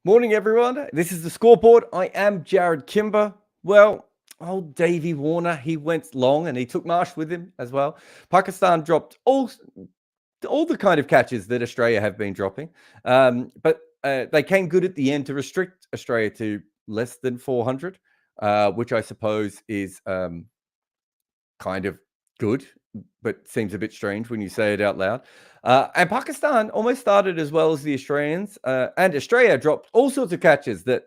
Morning, everyone. This is the Scoreboard. I am Jared Kimber. Well, old Davey Warner, he went long and he took Marsh with him as well. Pakistan dropped all the kind of catches that Australia have been dropping, but they came good at the end to restrict Australia to less than 400, which I suppose is kind of good, but seems a bit strange when you say it out loud. And Pakistan almost started as well as the Australians, and Australia dropped all sorts of catches that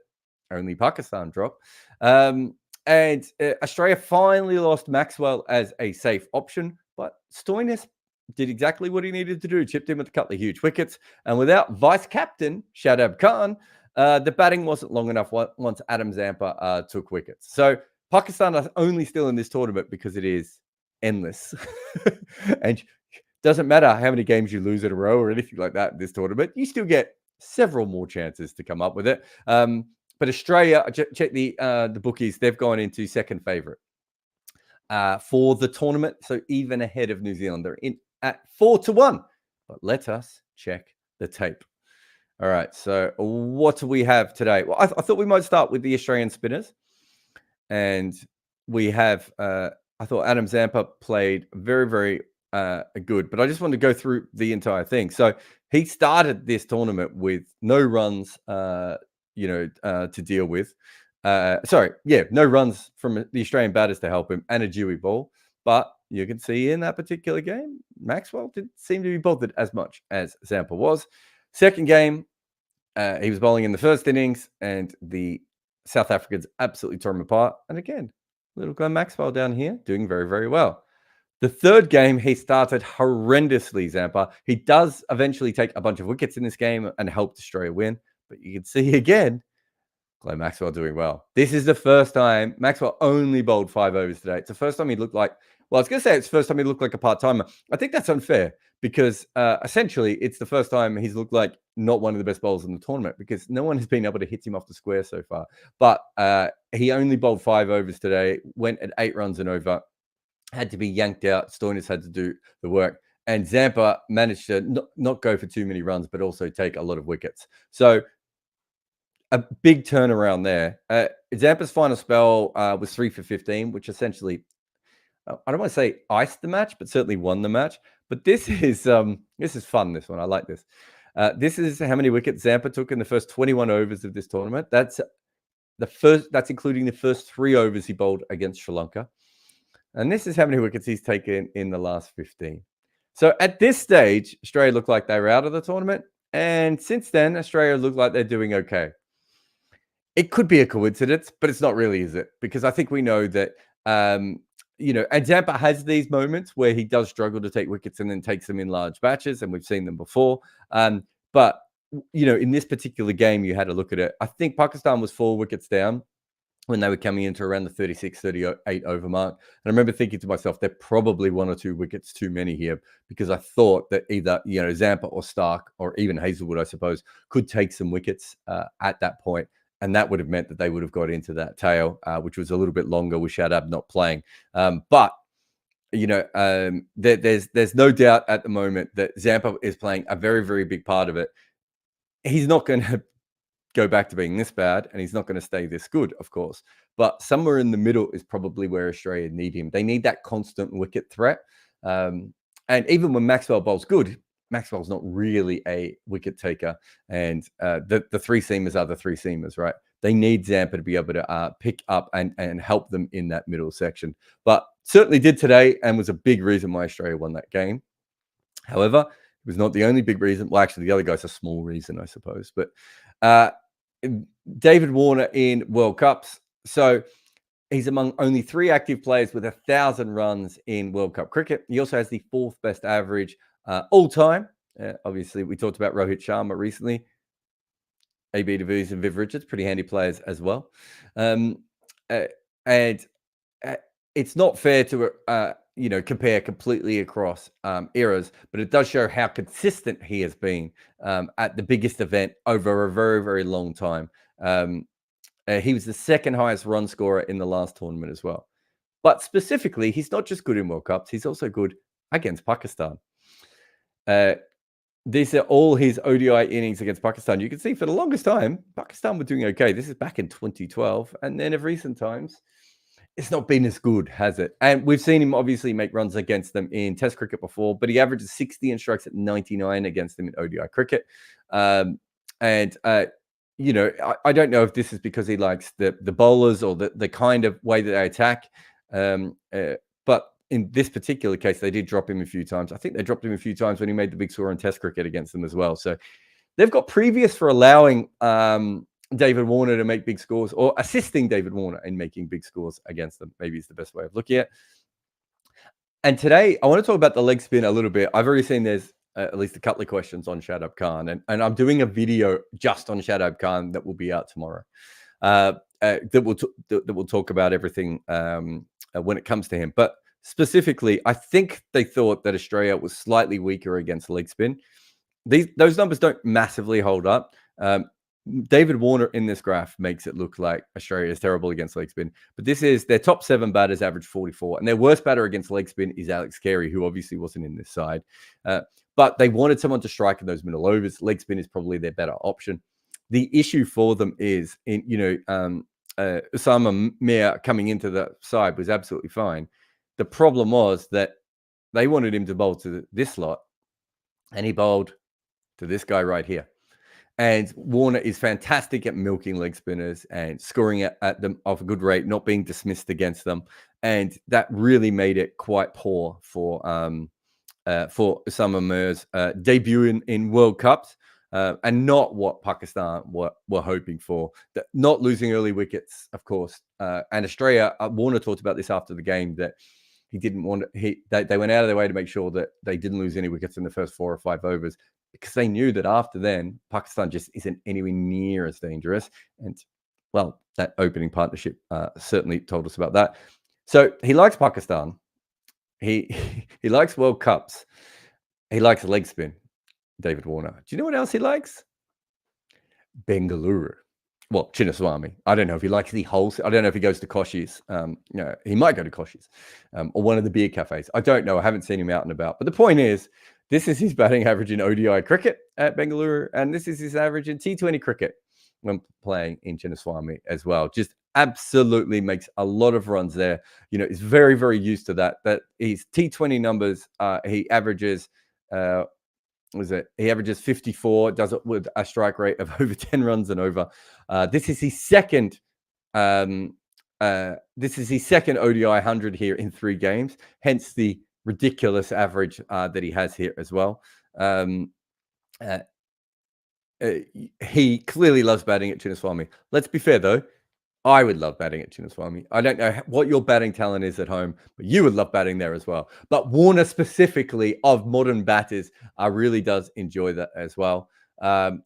only Pakistan dropped. And Australia finally lost Maxwell as a safe option, but Stoinis did exactly what he needed to do, chipped in with a couple of huge wickets. And without vice captain Shadab Khan, the batting wasn't long enough once Adam Zampa took wickets. So Pakistan are only still in this tournament because it is endless. And doesn't matter how many games you lose in a row or anything like that in this tournament, you still get several more chances to come up with it. But Australia, check the bookies, they've gone into second favourite for the tournament, so even ahead of New Zealand. They're in at 4-1. But let us check the tape. All right, so what do we have today? Well, I thought we might start with the Australian spinners. And we have, I thought Adam Zampa played very, very good, but I just wanted to go through the entire thing. So he started this tournament with no runs, to deal with. No runs from the Australian batters to help him and a dewy ball. But you can see in that particular game, Maxwell didn't seem to be bothered as much as Zampa was. Second game, he was bowling in the first innings, and the South Africans absolutely tore him apart. And again, little Glenn Maxwell down here doing very, very well. The third game, he started horrendously, Zampa. He does eventually take a bunch of wickets in this game and helped Australia win. But you can see again, Glenn Maxwell doing well. This is the first time Maxwell only bowled 5 overs today. It's the first time he looked like, well, I was going to say it's the first time he looked like a part-timer. I think that's unfair because essentially it's the first time he's looked like not one of the best bowlers in the tournament because no one has been able to hit him off the square so far. But he only bowled 5 overs today, went at 8 runs and over, had to be yanked out. Stoinis had to do the work. And Zampa managed to not go for too many runs, but also take a lot of wickets. So a big turnaround there. Zampa's final spell was 3 for 15, which essentially, I don't want to say iced the match, but certainly won the match. But this is fun, this one. I like this. This is how many wickets Zampa took in the first 21 overs of this tournament. That's including the first 3 overs he bowled against Sri Lanka. And this is how many wickets he's taken in the last 15. So at this stage, Australia looked like they were out of the tournament. And since then, Australia looked like they're doing okay. It could be a coincidence, but it's not really, is it? Because I think we know that, and Zampa has these moments where he does struggle to take wickets and then takes them in large batches, and we've seen them before. But, in this particular game, you had to look at it. I think Pakistan was 4 wickets down when they were coming into around the 36, 38 over mark. And I remember thinking to myself, they're probably 1 or 2 wickets too many here because I thought that either, Zampa or Stark or even Hazelwood, I suppose, could take some wickets at that point. And that would have meant that they would have got into that tail, which was a little bit longer with Shadab not playing. But there's no doubt at the moment that Zampa is playing a very, very big part of it. He's not going to go back to being this bad, and he's not going to stay this good, of course. But somewhere in the middle is probably where Australia need him. They need that constant wicket threat. And even when Maxwell bowls good, Maxwell's not really a wicket taker. And the 3-seamers are the 3-seamers, right? They need Zampa to be able to pick up and help them in that middle section. But certainly did today and was a big reason why Australia won that game. However, it was not the only big reason. Well, actually, the other guy's a small reason, I suppose. But David Warner in World Cups. So he's among only 3 active players with 1,000 runs in World Cup cricket. He also has the 4th best average all time. Obviously, we talked about Rohit Sharma recently. AB de Villiers and Viv Richards, pretty handy players as well. And it's not fair to compare completely across eras, but it does show how consistent he has been at the biggest event over a very, very long time. He was the 2nd highest run scorer in the last tournament as well. But specifically, he's not just good in World Cups, he's also good against Pakistan. These are all his ODI innings against Pakistan. You can see for the longest time, Pakistan were doing okay. This is back in 2012. And then of recent times, it's not been as good, has it? And we've seen him obviously make runs against them in Test cricket before, but he averages 60 and strikes at 99 against them in ODI cricket. You know, I don't know if this is because he likes the bowlers or the kind of way that they attack. But in this particular case, they did drop him a few times. I think they dropped him a few times when he made the big score in Test cricket against them as well. So they've got previous for allowing David Warner to make big scores, or assisting David Warner in making big scores against them. Maybe is the best way of looking at it. And today, I want to talk about the leg spin a little bit. I've already seen there's at least a couple of questions on Shadab Khan, and I'm doing a video just on Shadab Khan that will be out tomorrow. That will talk about everything when it comes to him. But specifically, I think they thought that Australia was slightly weaker against leg spin. Those numbers don't massively hold up. David Warner in this graph makes it look like Australia is terrible against leg spin, but this is their top 7 batters average 44, and their worst batter against leg spin is Alex Carey, who obviously wasn't in this side. But they wanted someone to strike in those middle overs. Leg spin is probably their better option. The issue for them is, Osama Mir coming into the side was absolutely fine. The problem was that they wanted him to bowl to this slot, and he bowled to this guy right here. And Warner is fantastic at milking leg spinners and scoring at them off a good rate, not being dismissed against them. And that really made it quite poor for Osama Mir's debut in World Cups, and not what Pakistan were hoping for. Not losing early wickets, of course. And Australia, Warner talked about this after the game, that he didn't want to, they went out of their way to make sure that they didn't lose any wickets in the first 4 or 5 overs, because they knew that after then, Pakistan just isn't anywhere near as dangerous. And, well, that opening partnership certainly told us about that. So he likes Pakistan. He likes World Cups. He likes leg spin, David Warner. Do you know what else he likes? Bengaluru. Well, Chinnaswamy. I don't know if he likes the whole. I don't know if he goes to Koshi's. He might go to Koshi's or one of the beer cafes. I don't know. I haven't seen him out and about. But the point is, this is his batting average in ODI cricket at Bengaluru, and this is his average in T20 cricket when playing in Chinnaswamy as well. Just absolutely makes a lot of runs there. You know, he's very, very used to that. That his T20 numbers, he averages. He averages 54, does it with a strike rate of over 10 runs and over. This is his second ODI 100 here in 3 games, hence the ridiculous average that he has here as well. He clearly loves batting at Chinnaswamy. Let's be fair, though. I would love batting at Chinnaswamy. I don't know what your batting talent is at home, but you would love batting there as well. But Warner specifically, of modern batters, really does enjoy that as well.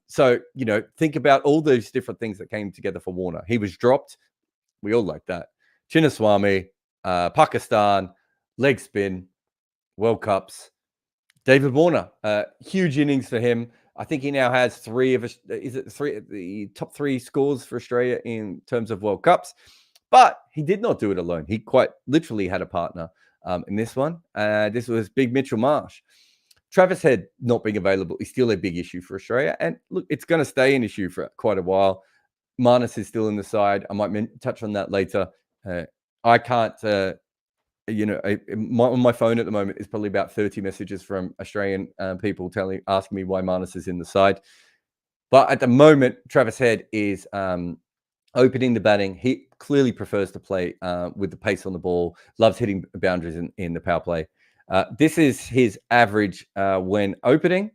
So, you know, think about all those different things that came together for Warner. He was dropped. We all like that. Chinnaswamy, Pakistan, leg spin, World Cups. David Warner, huge innings for him. I think he now has 3 of the top 3 scores for Australia in terms of World Cups. But he did not do it alone. He quite literally had a partner in this one. This was Big Mitchell Marsh. Travis Head not being available is still a big issue for Australia. And look, it's going to stay an issue for quite a while. Marnus is still in the side. I might touch on that later. I can't... on my phone at the moment is probably about 30 messages from Australian people asking me why Marnus is in the side. But at the moment, Travis Head is opening the batting. He clearly prefers to play with the pace on the ball, loves hitting boundaries in the power play. This is his average when opening.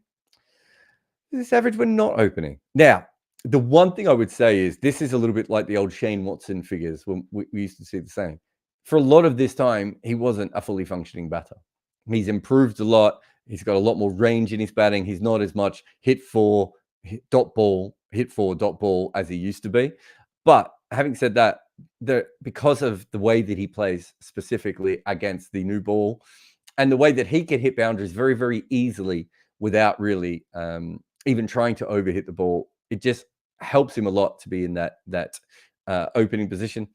This is average when not opening. Now, the one thing I would say is this is a little bit like the old Shane Watson figures when we used to see the same. For a lot of this time, he wasn't a fully functioning batter. He's improved a lot. He's got a lot more range in his batting. He's not as much hit for, dot ball as he used to be. But having said that, because of the way that he plays specifically against the new ball and the way that he can hit boundaries very, very easily without really even trying to overhit the ball, it just helps him a lot to be in that opening position.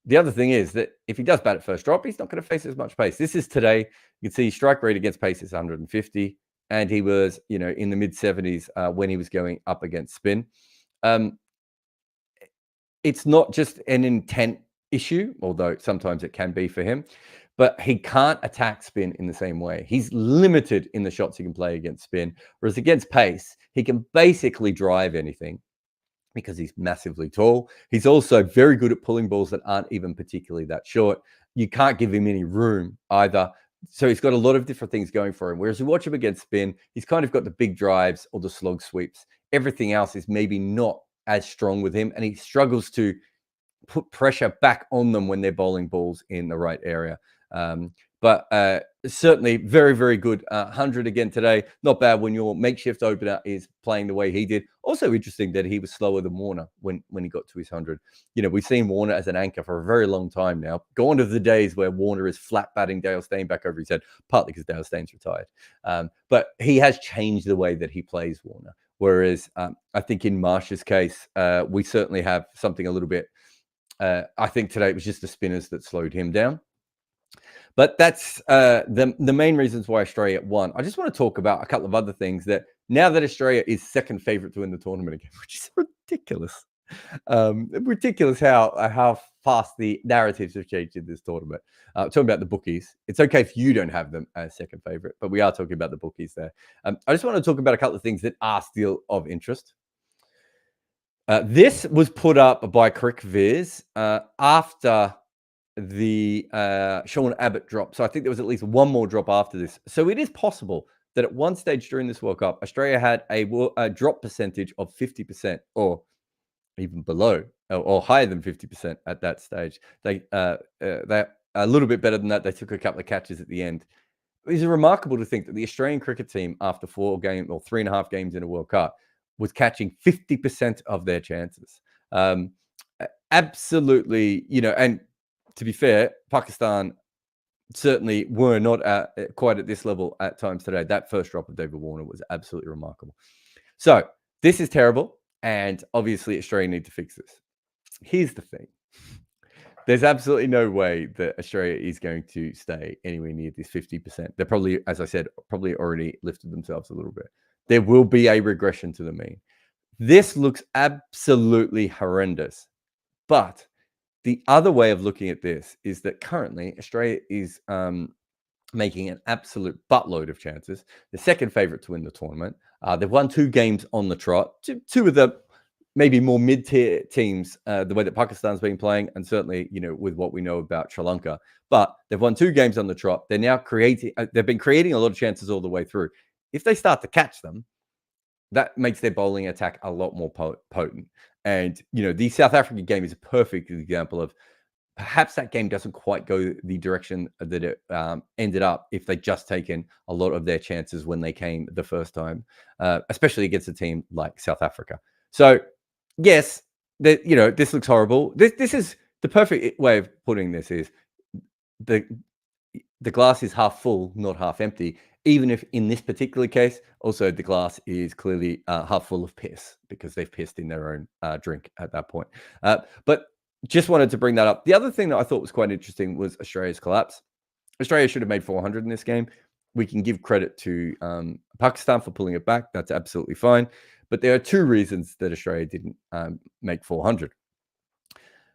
The other thing is that if he does bat at first drop, he's not going to face as much pace. This is today. You can see strike rate against pace is 150. and he was, in the mid 70s when he was going up against spin. Um, it's not just an intent issue, although sometimes it can be for him, but he can't attack spin in the same way. He's limited in the shots he can play against spin, whereas against pace, he can basically drive anything because he's massively tall. He's also very good at pulling balls that aren't even particularly that short. You can't give him any room either. So he's got a lot of different things going for him. Whereas you watch him against spin, he's kind of got the big drives or the slog sweeps. Everything else is maybe not as strong with him, and he struggles to put pressure back on them when they're bowling balls in the right area. But certainly very, very good 100 again today. Not bad when your makeshift opener is playing the way he did. Also interesting that he was slower than Warner when he got to his 100. We've seen Warner as an anchor for a very long time now. Gone to the days where Warner is flat batting Dale Steyn back over his head, partly because Dale Steyn's retired. But he has changed the way that he plays Warner. Whereas I think in Marsh's case, we certainly have something a little bit. I think today it was just the spinners that slowed him down. But that's the main reasons why Australia won. I just want to talk about a couple of other things that now that Australia is second favourite to win the tournament again, which is ridiculous. Ridiculous how fast the narratives have changed in this tournament. Talking about the bookies, it's okay if you don't have them as second favourite, but we are talking about the bookies there. I just want to talk about a couple of things that are still of interest. This was put up by Crick Viz after the Sean Abbott drop. So I think there was at least one more drop after this. So it is possible that at one stage during this World Cup, Australia had a drop percentage of 50% or even below or higher than 50% at that stage. They a little bit better than that. They took a couple of catches at the end. It is remarkable to think that the Australian cricket team, after 3.5 games in a World Cup, was catching 50% of their chances. Absolutely, and to be fair, Pakistan certainly were not quite at this level at times today. That first drop of David Warner was absolutely remarkable. So this is terrible, and obviously Australia need to fix this. Here's the thing. There's absolutely no way that Australia is going to stay anywhere near this 50%. They're probably, as I said, already lifted themselves a little bit. There will be a regression to the mean. This looks absolutely horrendous. But the other way of looking at this is that currently Australia is making an absolute buttload of chances. The second favourite to win the tournament. They've won 2 games on the trot. Two of the maybe more mid-tier teams, the way that Pakistan's been playing, and certainly, with what we know about Sri Lanka. But they've won 2 games on the trot. They're now they've been creating a lot of chances all the way through. If they start to catch them, that makes their bowling attack a lot more potent. And, the South African game is a perfect example of perhaps that game doesn't quite go the direction that it ended up if they'd just taken a lot of their chances when they came the first time, especially against a team like South Africa. So, yes, this looks horrible. This is the perfect way of putting this is the glass is half full, not half empty. Even if in this particular case, also the glass is clearly half full of piss because they've pissed in their own drink at that point. But just wanted to bring that up. The other thing that I thought was quite interesting was Australia's collapse. Australia should have made 400 in this game. We can give credit to Pakistan for pulling it back. That's absolutely fine. But there are 2 reasons that Australia didn't make 400.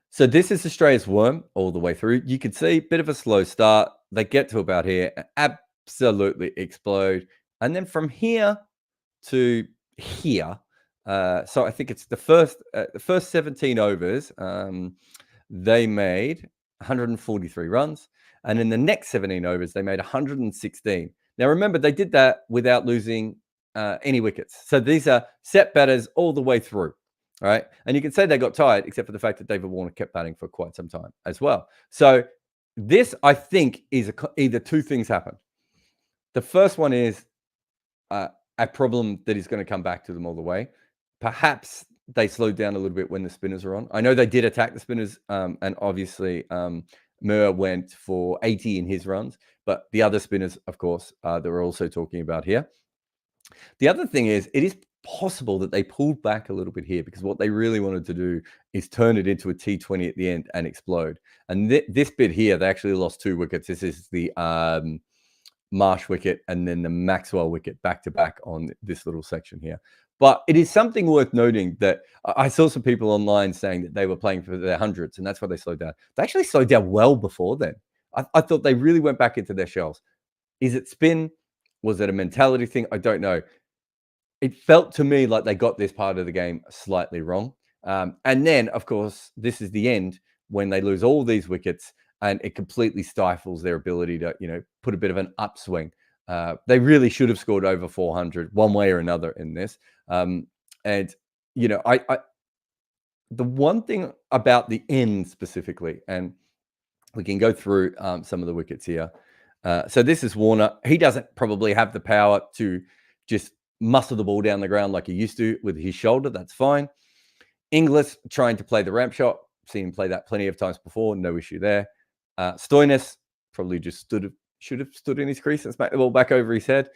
So this is Australia's worm all the way through. You can see a bit of a slow start. They get to about here, absolutely explode. And then from here to here, so I think it's the first 17 overs, they made 143 runs. And in the next 17 overs, they made 116. Now, remember, they did that without losing any wickets. So these are set batters all the way through. All right. And you can say they got tired, except for the fact that David Warner kept batting for quite some time as well. So this, I think, is either 2 things happen. The first one is a problem that is going to come back to them all the way. Perhaps they slowed down a little bit when the spinners are on. I know they did attack the spinners, and obviously Moore went for 80 in his runs, but the other spinners, of course, that we're also talking about here. The other thing is, it is possible that they pulled back a little bit here because what they really wanted to do is turn it into a T20 at the end and explode. And this bit here, they actually lost 2 wickets. This is the Marsh wicket and then the Maxwell wicket back to back on this little section here. But it is something worth noting that I saw some people online saying that they were playing for their hundreds and that's why they slowed down. They actually slowed down well before then. I thought they really went back into their shells. Is it spin? Was it a mentality thing? I don't know. It felt to me like they got this part of the game slightly wrong. And then, of course, this is the end when they lose all these wickets and it completely stifles their ability to, put a bit of an upswing. They really should have scored over 400 one way or another in this. And, the one thing about the end specifically, and we can go through some of the wickets here. So this is Warner. He doesn't probably have the power to just muscle the ball down the ground like he used to with his shoulder. That's fine. Inglis trying to play the ramp shot. Seen him play that plenty of times before. No issue there. Stoinis probably just should have stood in his crease and smacked the ball back over his head.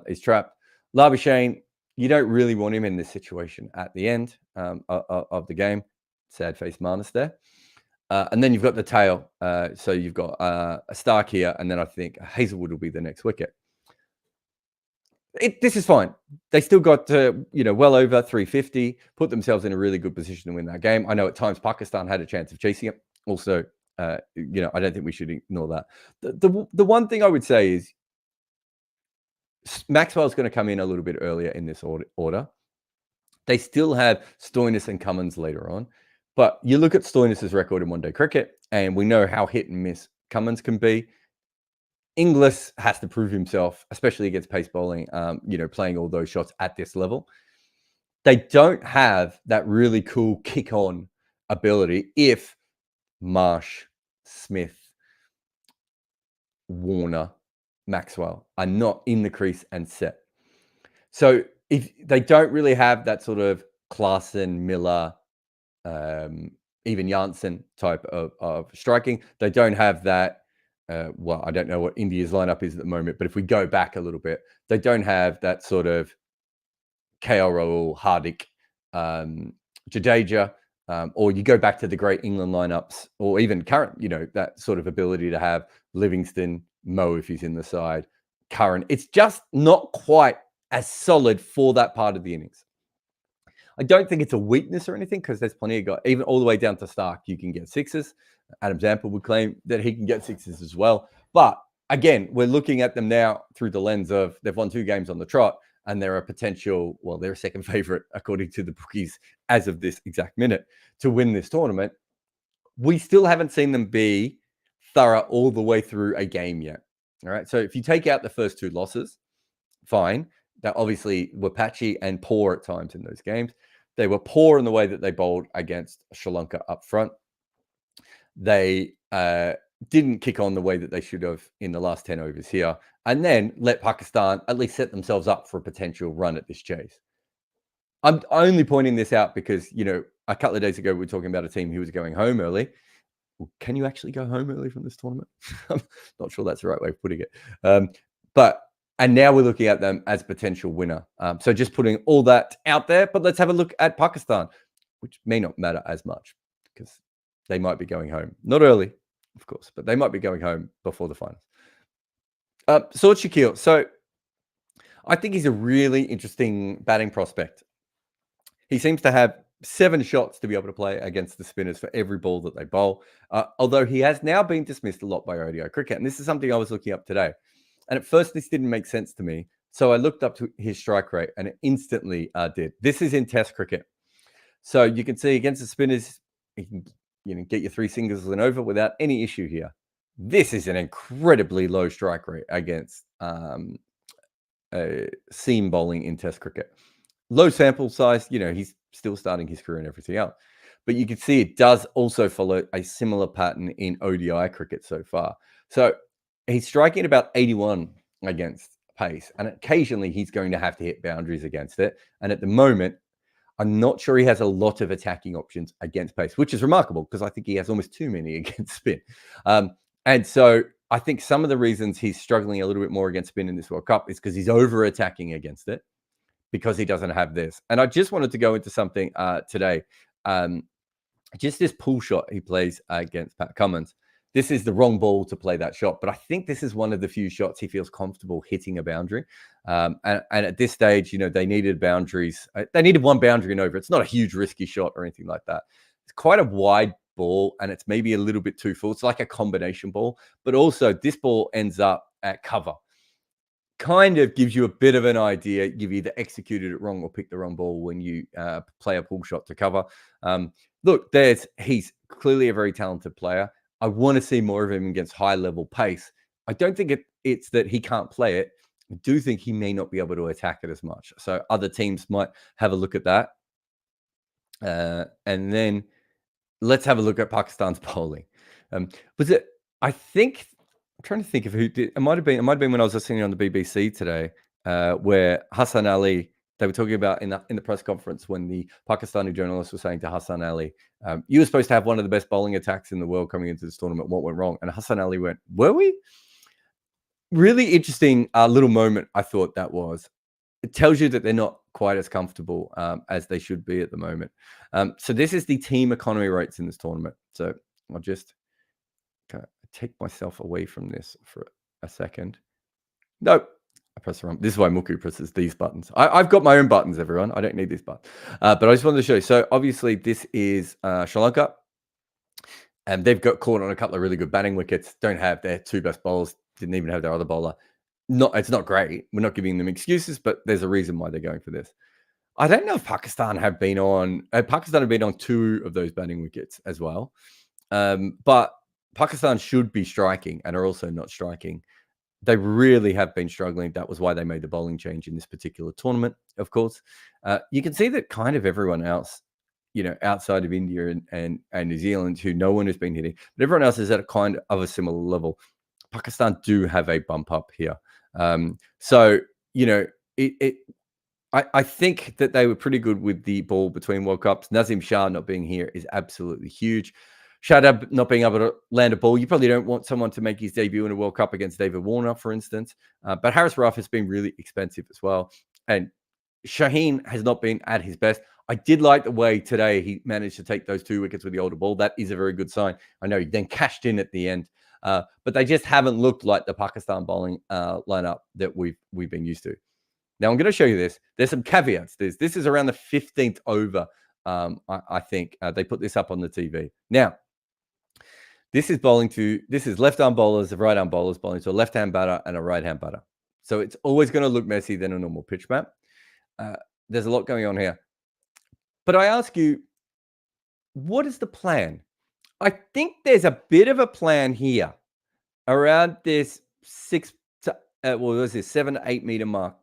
He's trapped. Labuschagne, you don't really want him in this situation at the end of the game. Sad face Marnus there. And then you've got the tail. So you've got a Stark here, and then I think Hazelwood will be the next wicket. This is fine. They still got well over 350, put themselves in a really good position to win that game. I know at times Pakistan had a chance of chasing it. Also, I don't think we should ignore that. The one thing I would say is Maxwell's going to come in a little bit earlier in this order. They still have Stoinis and Cummins later on. But you look at Stoinis' record in one-day cricket, and we know how hit and miss Cummins can be. Inglis has to prove himself, especially against pace bowling, playing all those shots at this level. They don't have that really cool kick-on ability if Marsh, Smith, Warner, Maxwell are not in the crease and set. So if they don't really have that sort of Klaasen, Miller, even Janssen type of striking, they don't have that. I don't know what India's lineup is at the moment, but if we go back a little bit, they don't have that sort of KL Rahul, Hardik, Jadeja, or you go back to the great England lineups, or even current, that sort of ability to have Livingston, Mo if he's in the side, Curran. It's just not quite as solid for that part of the innings. I don't think it's a weakness or anything because there's plenty of guys, even all the way down to Stark, you can get sixes. Adam Zampa would claim that he can get sixes as well. But again, we're looking at them now through the lens of they've won 2 games on the trot and they're a potential, they're a second favorite according to the bookies as of this exact minute to win this tournament. We still haven't seen them be thorough all the way through a game yet. All right. So if you take out the first 2 losses, fine. That obviously were patchy and poor at times in those games. They were poor in the way that they bowled against Sri Lanka up front. They didn't kick on the way that they should have in the last 10 overs here, and then let Pakistan at least set themselves up for a potential run at this chase. I'm only pointing this out because, a couple of days ago, we were talking about a team who was going home early. Well, can you actually go home early from this tournament? I'm not sure that's the right way of putting it. And now we're looking at them as potential winner. So just putting all that out there, but let's have a look at Pakistan, which may not matter as much because they might be going home. Not early, of course, but they might be going home before the finals. Saud Shakeel. So I think he's a really interesting batting prospect. He seems to have 7 shots to be able to play against the spinners for every ball that they bowl, although he has now been dismissed a lot by ODI cricket. And this is something I was looking up today. And at first, this didn't make sense to me. So I looked up to his strike rate and it instantly did. This is in Test cricket. So you can see against the spinners, you can get your 3 singles and over without any issue here. This is an incredibly low strike rate against seam bowling in Test cricket. Low sample size, he's still starting his career and everything else. But you can see it does also follow a similar pattern in ODI cricket so far. So he's striking about 81 against pace, and occasionally he's going to have to hit boundaries against it. And at the moment, I'm not sure he has a lot of attacking options against pace, which is remarkable because I think he has almost too many against spin. And so I think some of the reasons he's struggling a little bit more against spin in this World Cup is because he's over-attacking against it because he doesn't have this. And I just wanted to go into something today. Just this pull shot he plays against Pat Cummins. this is the wrong ball to play that shot. But I think this is one of the few shots he feels comfortable hitting a boundary. And at this stage, they needed boundaries. They needed one boundary and over. It's not a huge risky shot or anything like that. It's quite a wide ball, and it's maybe a little bit too full. It's like a combination ball, but also this ball ends up at cover. Kind of gives you a bit of an idea. You've either executed it wrong or picked the wrong ball when you play a pull shot to cover. Look, he's clearly a very talented player. I want to see more of him against high-level pace. I don't think it's that he can't play it. I do think he may not be able to attack it as much. So other teams might have a look at that. And then let's have a look at Pakistan's bowling. I think I'm trying to think of who did. It might have been when I was listening on the BBC today, where Hassan Ali. They were talking about in the press conference when the Pakistani journalist was saying to Hassan Ali, "You were supposed to have one of the best bowling attacks in the world coming into this tournament. What went wrong?" And Hassan Ali went, "Were we?" Really interesting little moment. I thought that was. It tells you that they're not quite as comfortable as they should be at the moment. So this is the team economy rates in this tournament. So I'll just take myself away from this for a second. Nope. I press the wrong. This is why Muku presses these buttons. I've got my own buttons, everyone. I don't need these buttons. But I just wanted to show you. So obviously this is Sri Lanka. And they've got caught on a couple of really good batting wickets. Don't have their two best bowlers. Didn't even have their other bowler. It's not great. We're not giving them excuses, but there's a reason why they're going for this. I don't know if Pakistan have been on. Pakistan have been on two of those batting wickets as well. But Pakistan should be striking and are also not striking. They really have been struggling. That was why they made the bowling change in this particular tournament, of course. You can see that kind of everyone else, outside of India and New Zealand, who no one has been hitting, but everyone else is at a kind of a similar level. Pakistan do have a bump up here. I think that they were pretty good with the ball between World Cups. Nazim Shah not being here is absolutely huge. Shadab not being able to land a ball. You probably don't want someone to make his debut in a World Cup against David Warner, for instance. But Haris Rauf has been really expensive as well. And Shaheen has not been at his best. I did like the way today he managed to take those 2 wickets with the older ball. That is a very good sign. I know he then cashed in at the end. But they just haven't looked like the Pakistan bowling lineup that we've been used to. Now, I'm going to show you this. There's some caveats. This is around the 15th over, I think. They put this up on the TV. Now, this is left-arm bowlers, right-arm bowlers bowling to a left-hand batter and a right-hand batter. So it's always going to look messy than a normal pitch map. There's a lot going on here. But I ask you, what is the plan? I think there's a bit of a plan here around this 7 to 8 meter mark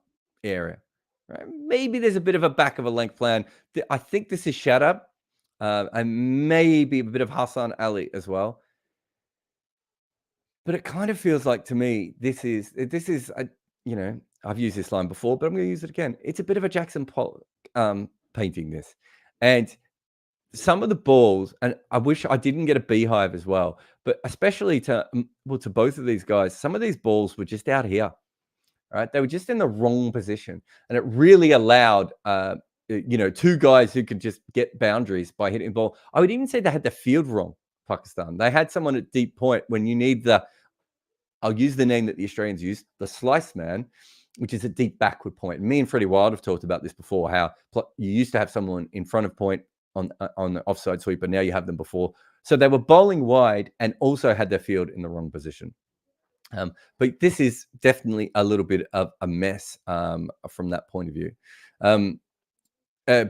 area. Right? Maybe there's a bit of a back of a length plan. I think this is Shadab and maybe a bit of Hassan Ali as well. But it kind of feels like to me, this is I've used this line before, but I'm going to use it again. It's a bit of a Jackson Pollock painting this. And some of the balls, and I wish I didn't get a beehive as well, but especially to both of these guys, some of these balls were just out here, right? They were just in the wrong position. And it really allowed, 2 guys who could just get boundaries by hitting the ball. I would even say they had the field wrong, Pakistan. They had someone at deep point when you need I'll use the name that the Australians use, the slice man, which is a deep backward point. Me and Freddie Wild have talked about this before, how you used to have someone in front of point on the offside sweep, but now you have them before. So they were bowling wide and also had their field in the wrong position. But this is definitely a little bit of a mess from that point of view.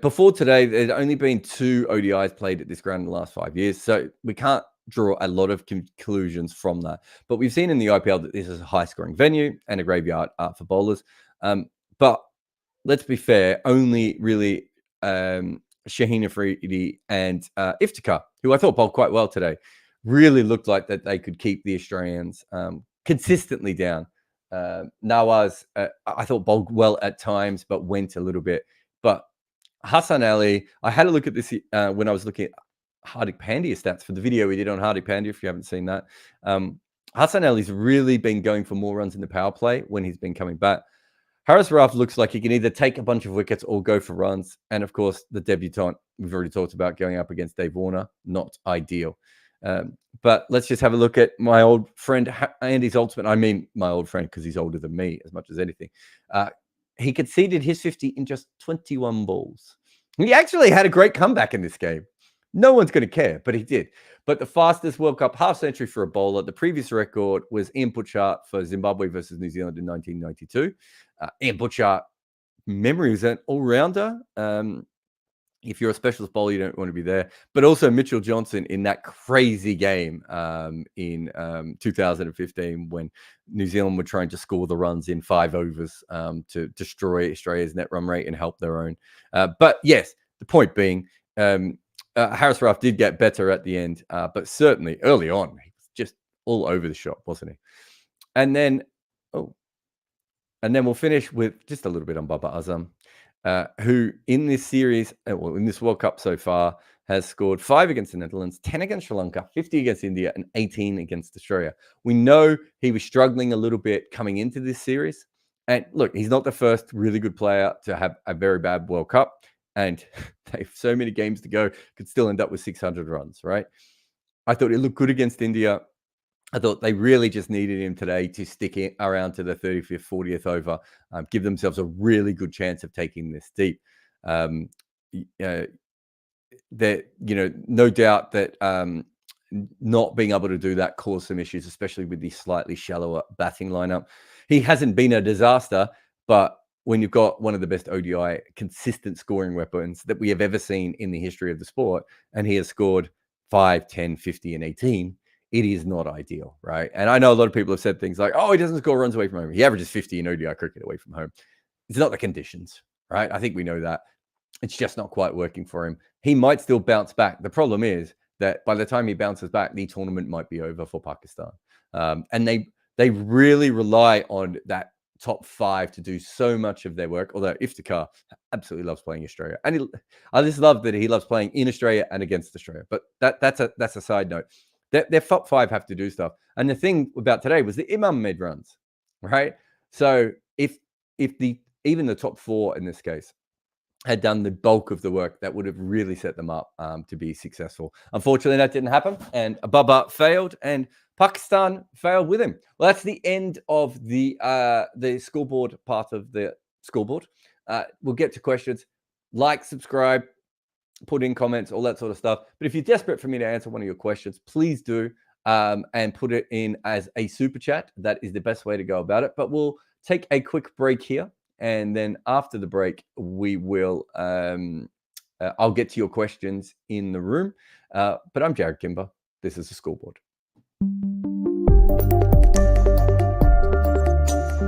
Before today, there'd only been 2 ODIs played at this ground in the last 5 years. So we can't draw a lot of conclusions from that. But we've seen in the IPL that this is a high-scoring venue and a graveyard for bowlers. But let's be fair, only really Shaheen Afridi and Iftikhar, who I thought bowled quite well today, really looked like that they could keep the Australians consistently down. Nawaz, I thought bowled well at times, but went a little bit. But Hassan Ali, I had a look at this when I was looking at Hardik Pandya stats for the video we did on Hardik Pandya, if you haven't seen that. Hassan Ali's really been going for more runs in the power play when he's been coming back. Haris Rauf looks like he can either take a bunch of wickets or go for runs. And of course, the debutant we've already talked about going up against Dave Warner, not ideal. But let's just have a look at my old friend Andy's ultimate. I mean, my old friend because he's older than me as much as anything. He conceded his 50 in just 21 balls. He actually had a great comeback in this game. No one's going to care, but he did. But the fastest World Cup half century for a bowler, the previous record was Ian Butchart for Zimbabwe versus New Zealand in 1992. Ian Butchart, memory was an all-rounder. If you're a specialist bowler, you don't want to be there. But also Mitchell Johnson in that crazy game in 2015 when New Zealand were trying to score the runs in 5 overs to destroy Australia's net run rate and help their own. But yes, the point being, Harris Rauf did get better at the end, but certainly early on, he was just all over the shop, wasn't he? And then, we'll finish with just a little bit on Babar Azam. Who in this series, in this World Cup so far, has scored 5 against the Netherlands, 10 against Sri Lanka, 50 against India, and 18 against Australia. We know he was struggling a little bit coming into this series. And look, he's not the first really good player to have a very bad World Cup. And they have so many games to go, could still end up with 600 runs, right? I thought it looked good against India. I thought they really just needed him today to stick it around to the 35th, 40th over, give themselves a really good chance of taking this deep. No doubt that not being able to do that caused some issues, especially with the slightly shallower batting lineup. He hasn't been a disaster, but when you've got one of the best ODI consistent scoring weapons that we have ever seen in the history of the sport, and he has scored 5, 10, 50, and 18, it is not ideal, right? And I know a lot of people have said things like, oh, he doesn't score runs away from home. He averages 50 in ODI cricket away from home. It's not the conditions, right? I think we know that. It's just not quite working for him. He might still bounce back. The problem is that by the time he bounces back, the tournament might be over for Pakistan. And they really rely on that top 5 to do so much of their work, although Iftikhar absolutely loves playing Australia. And I just love that he loves playing in Australia and against Australia. But that's a side note. Their top 5 have to do stuff. And the thing about today was the Imam made runs, right? So if even the top 4 in this case had done the bulk of the work, that would have really set them up to be successful. Unfortunately, that didn't happen. And Babar failed and Pakistan failed with him. Well, that's the end of the scoreboard part of the scoreboard. We'll get to questions. Like, subscribe, put in comments, all that sort of stuff. But if you're desperate for me to answer one of your questions, please do and put it in as a super chat. That is the best way to go about it. But we'll take a quick break here. And then after the break, we will, I'll get to your questions in the room. But I'm Jared Kimber. This is the Scoreboard.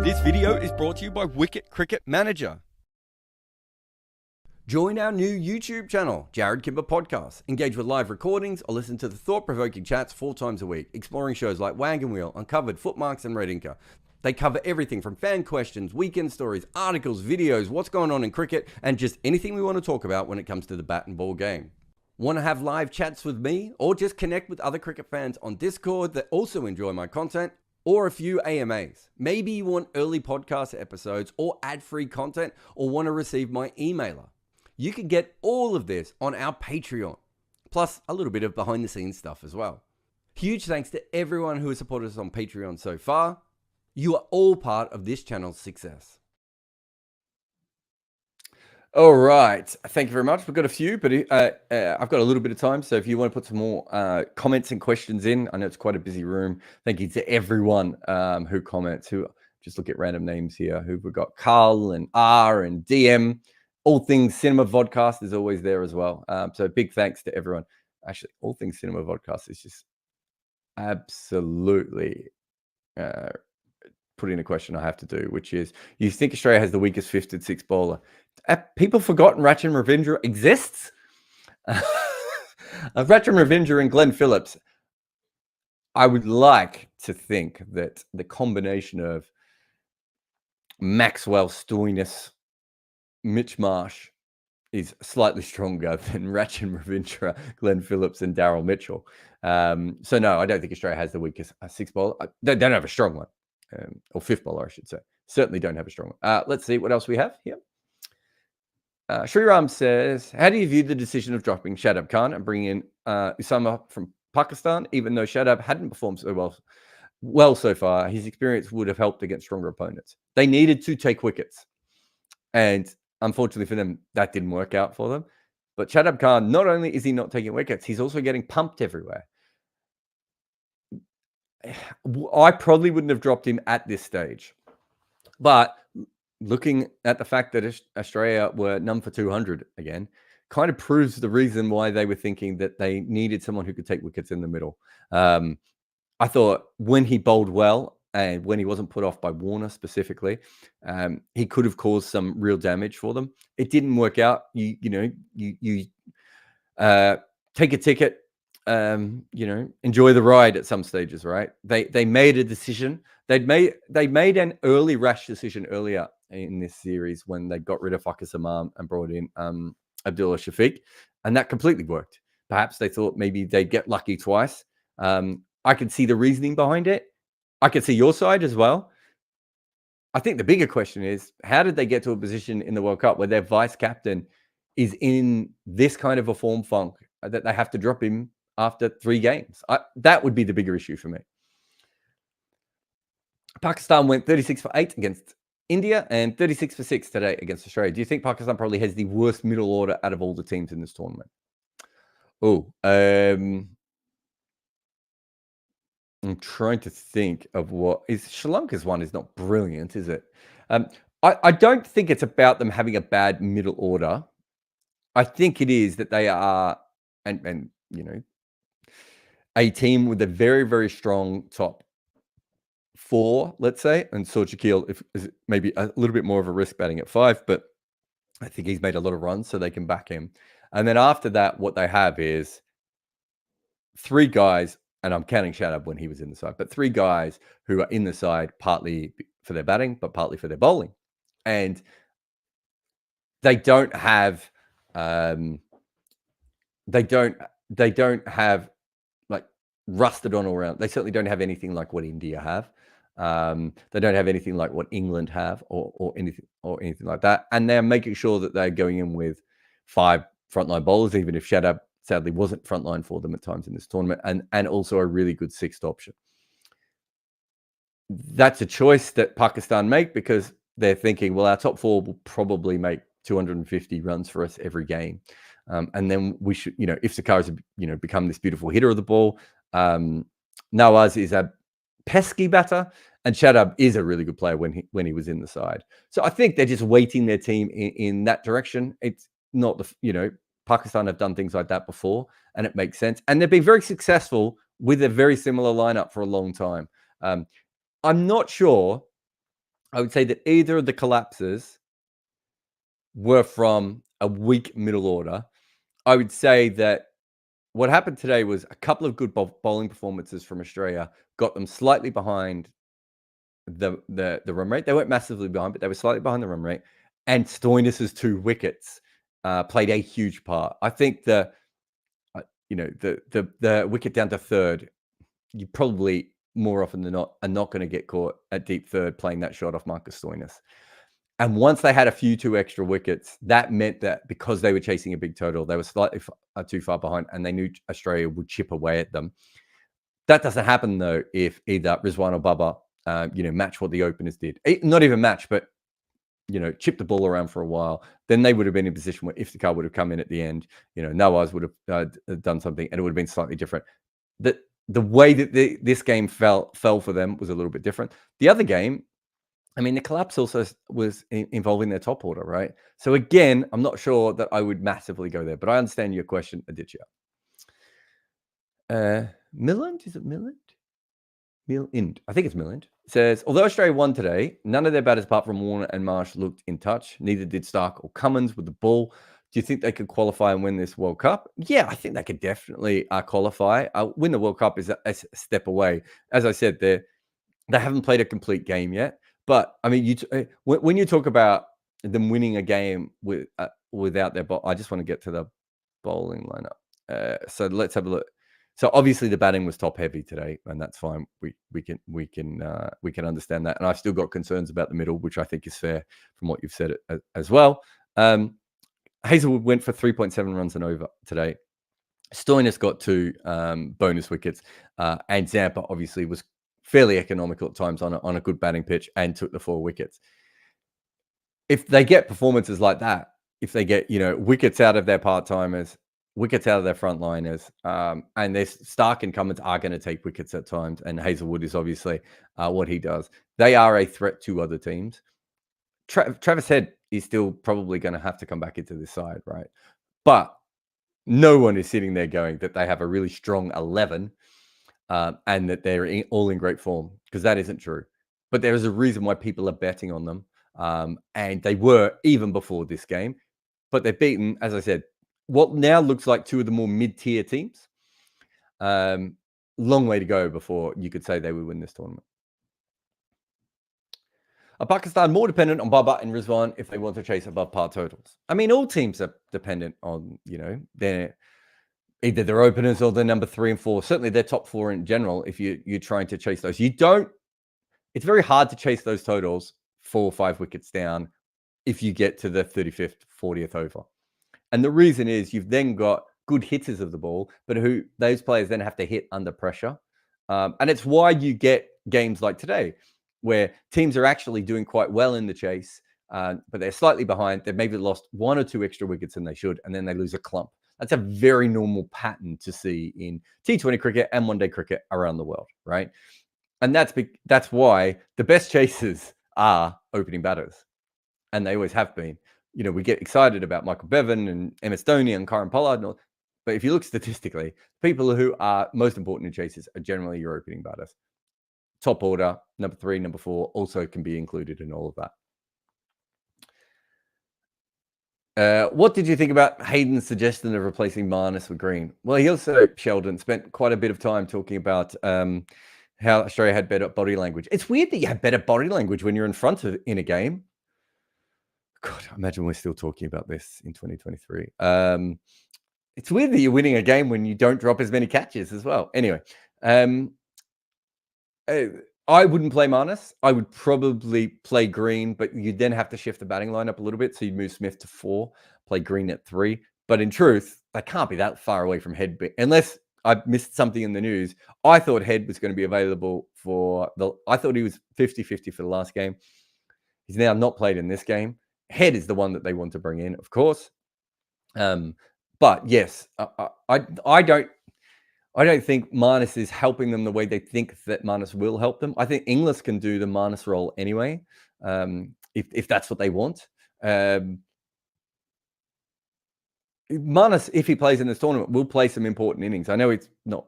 This video is brought to you by Wicket Cricket Manager. Join our new YouTube channel, Jared Kimber Podcast. Engage with live recordings or listen to the thought-provoking chats 4 times a week, exploring shows like Wagon Wheel, Uncovered, Footmarks, and Red Inker. They cover everything from fan questions, weekend stories, articles, videos, what's going on in cricket, and just anything we want to talk about when it comes to the bat and ball game. Want to have live chats with me or just connect with other cricket fans on Discord that also enjoy my content? Or a few AMAs. Maybe you want early podcast episodes or ad-free content or want to receive my emailer. You can get all of this on our Patreon, plus a little bit of behind the scenes stuff as well. Huge thanks to everyone who has supported us on Patreon so far. You are all part of this channel's success. All right. Thank you very much. We've got a few, but I've got a little bit of time. So if you want to put some more comments and questions in, I know it's quite a busy room. Thank you to everyone who comments, who just look at random names here. Who we've got Carl and R and DM. All Things Cinema Vodcast is always there as well. So big thanks to everyone. Actually, All Things Cinema Vodcast is just absolutely put in a question I have to do, which is, you think Australia has the weakest 5th and 6th bowler? Have people forgotten Rachin Ravindra exists? Rachin Ravindra and Glenn Phillips. I would like to think that the combination of Maxwell, Stoinis, Mitch Marsh is slightly stronger than Rachin Ravindra, Glenn Phillips, and Daryl Mitchell. So no, I don't think Australia has the weakest 6th bowler. They don't have a strong one. Or 5th bowler, I should say. Certainly don't have a strong one. Let's see what else we have here. Sri Ram says, how do you view the decision of dropping Shadab Khan and bringing in Usama from Pakistan, even though Shadab hadn't performed so well so far, his experience would have helped against stronger opponents. They needed to take wickets. And unfortunately for them, that didn't work out for them. But Shadab Khan, not only is he not taking wickets, he's also getting pumped everywhere. I probably wouldn't have dropped him at this stage. But looking at the fact that Australia were none for 200 again, kind of proves the reason why they were thinking that they needed someone who could take wickets in the middle. I thought when he bowled well and when he wasn't put off by Warner specifically, he could have caused some real damage for them. It didn't work out. You take a ticket, enjoy the ride at some stages, right? They made a decision. They made an early rash decision earlier in this series when they got rid of Babar Azam and brought in Abdullah Shafiq, and that completely worked. Perhaps they thought maybe they'd get lucky twice. I could see the reasoning behind it. I could see your side as well. I think the bigger question is, how did they get to a position in the World Cup where their vice captain is in this kind of a form funk that they have to drop him after 3 games? That would be the bigger issue for me. Pakistan went 36 for 8 against India and 36 for 6 today against Australia. Do you think Pakistan probably has the worst middle order out of all the teams in this tournament? I'm trying to think of what is Sri Lanka's one is not brilliant, is it? I don't think it's about them having a bad middle order. I think it is that they are, and a team with a very, very strong top 4, let's say, and Saud Shakeel is maybe a little bit more of a risk batting at 5, but I think he's made a lot of runs, so they can back him. And then after that, what they have is 3 guys, and I'm counting Shadab when he was in the side, but 3 guys who are in the side partly for their batting, but partly for their bowling. And they don't have, they don't have like rusted on all around. They certainly don't have anything like what India have. They don't have anything like what England have, or anything like that. And they're making sure that they're going in with 5 frontline bowlers, even if Shadab sadly wasn't frontline for them at times in this tournament, and also a really good 6th option. That's a choice that Pakistan make because they're thinking, well, our top 4 will probably make 250 runs for us every game. And then we should, Iftikhar has, become this beautiful hitter of the ball. Nawaz is a pesky batter, and Shadab is a really good player when he was in the side. So I think they're just weighting their team in that direction. It's not Pakistan have done things like that before, and it makes sense. And they've been very successful with a very similar lineup for a long time. I'm not sure. I would say that either of the collapses were from a weak middle order. I would say that what happened today was a couple of good bowling performances from Australia got them slightly behind the run rate. They weren't massively behind, but they were slightly behind the run rate. And Stoinis's 2 wickets played a huge part. I think the wicket down to 3rd, you probably more often than not are not going to get caught at deep 3rd playing that shot off Marcus Stoinis. And once they had a few 2 extra wickets, that meant that because they were chasing a big total, they were slightly too far behind, and they knew Australia would chip away at them. That doesn't happen though if either Rizwan or Babar, match what the openers did. Not even match, but chip the ball around for a while. Then they would have been in a position where Iftikhar would have come in at the end. Nawaz would have done something, and it would have been slightly different. The way that this game fell for them was a little bit different. The other game, the collapse also was involving their top order, right? So again, I'm not sure that I would massively go there, but I understand your question, Aditya. Milland? Is it Milland? Milland. I think it's Milland. It says, although Australia won today, none of their batters apart from Warner and Marsh looked in touch. Neither did Stark or Cummins with the ball. Do you think they could qualify and win this World Cup? Yeah, I think they could definitely qualify. Win the World Cup is a step away. As I said, they haven't played a complete game yet. But when you talk about them winning a game without their ball, I just want to get to the bowling lineup. So let's have a look. So obviously the batting was top heavy today, and that's fine. We can understand that. And I've still got concerns about the middle, which I think is fair from what you've said as well. Hazelwood went for 3.7 runs and over today. Stoinis got 2 bonus wickets, and Zampa obviously was fairly economical at times on a good batting pitch and took the 4 wickets. If they get performances like that, if they get, wickets out of their part-timers, wickets out of their frontliners, and their Stark incumbents are going to take wickets at times, and Hazelwood is obviously what he does. They are a threat to other teams. Travis Head is still probably going to have to come back into this side, right? But no one is sitting there going that they have a really strong 11 and that they're all in great form, because that isn't true. But there is a reason why people are betting on them. And they were even before this game, but they're beaten, as I said, what now looks like 2 of the more mid-tier teams. Long way to go before you could say they would win this tournament. Are Pakistan more dependent on Babar and Rizwan if they want to chase above par totals? I mean, all teams are dependent on, either their openers or their number 3 and 4. Certainly their top 4 in general, if you're trying to chase those. It's very hard to chase those totals 4 or 5 wickets down if you get to the 35th, 40th over. And the reason is you've then got good hitters of the ball, but who those players then have to hit under pressure. And it's why you get games like today, where teams are actually doing quite well in the chase, but they're slightly behind. They've maybe lost 1 or 2 extra wickets than they should, and then they lose a clump. That's a very normal pattern to see in T20 cricket and one-day cricket around the world, right? And that's why the best chasers are opening batters, and they always have been. We get excited about Michael Bevan and MS Dhoni and Karen Pollard, but if you look statistically, people who are most important in chases are generally your opening batters. Top order, number 3, number 4 also can be included in all of that. What did you think about Hayden's suggestion of replacing Marnus with Green? Well, he also, Sheldon, spent quite a bit of time talking about how Australia had better body language. It's weird that you have better body language when you're in front of in a game. God, imagine we're still talking about this in 2023. It's weird that you're winning a game when you don't drop as many catches as well. Anyway, I wouldn't play Marnus. I would probably play Green, but you'd then have to shift the batting lineup a little bit. So you'd move Smith to 4, play Green at 3. But in truth, they can't be that far away from Head, unless I missed something in the news. I thought Head was going to be available I thought he was 50-50 for the last game. He's now not played in this game. Head is the one that they want to bring in, of course. But yes, I don't think Marnus is helping them the way they think that Marnus will help them. I think Inglis can do the Marnus role anyway, if that's what they want. Marnus, if he plays in this tournament, will play some important innings. I know it's not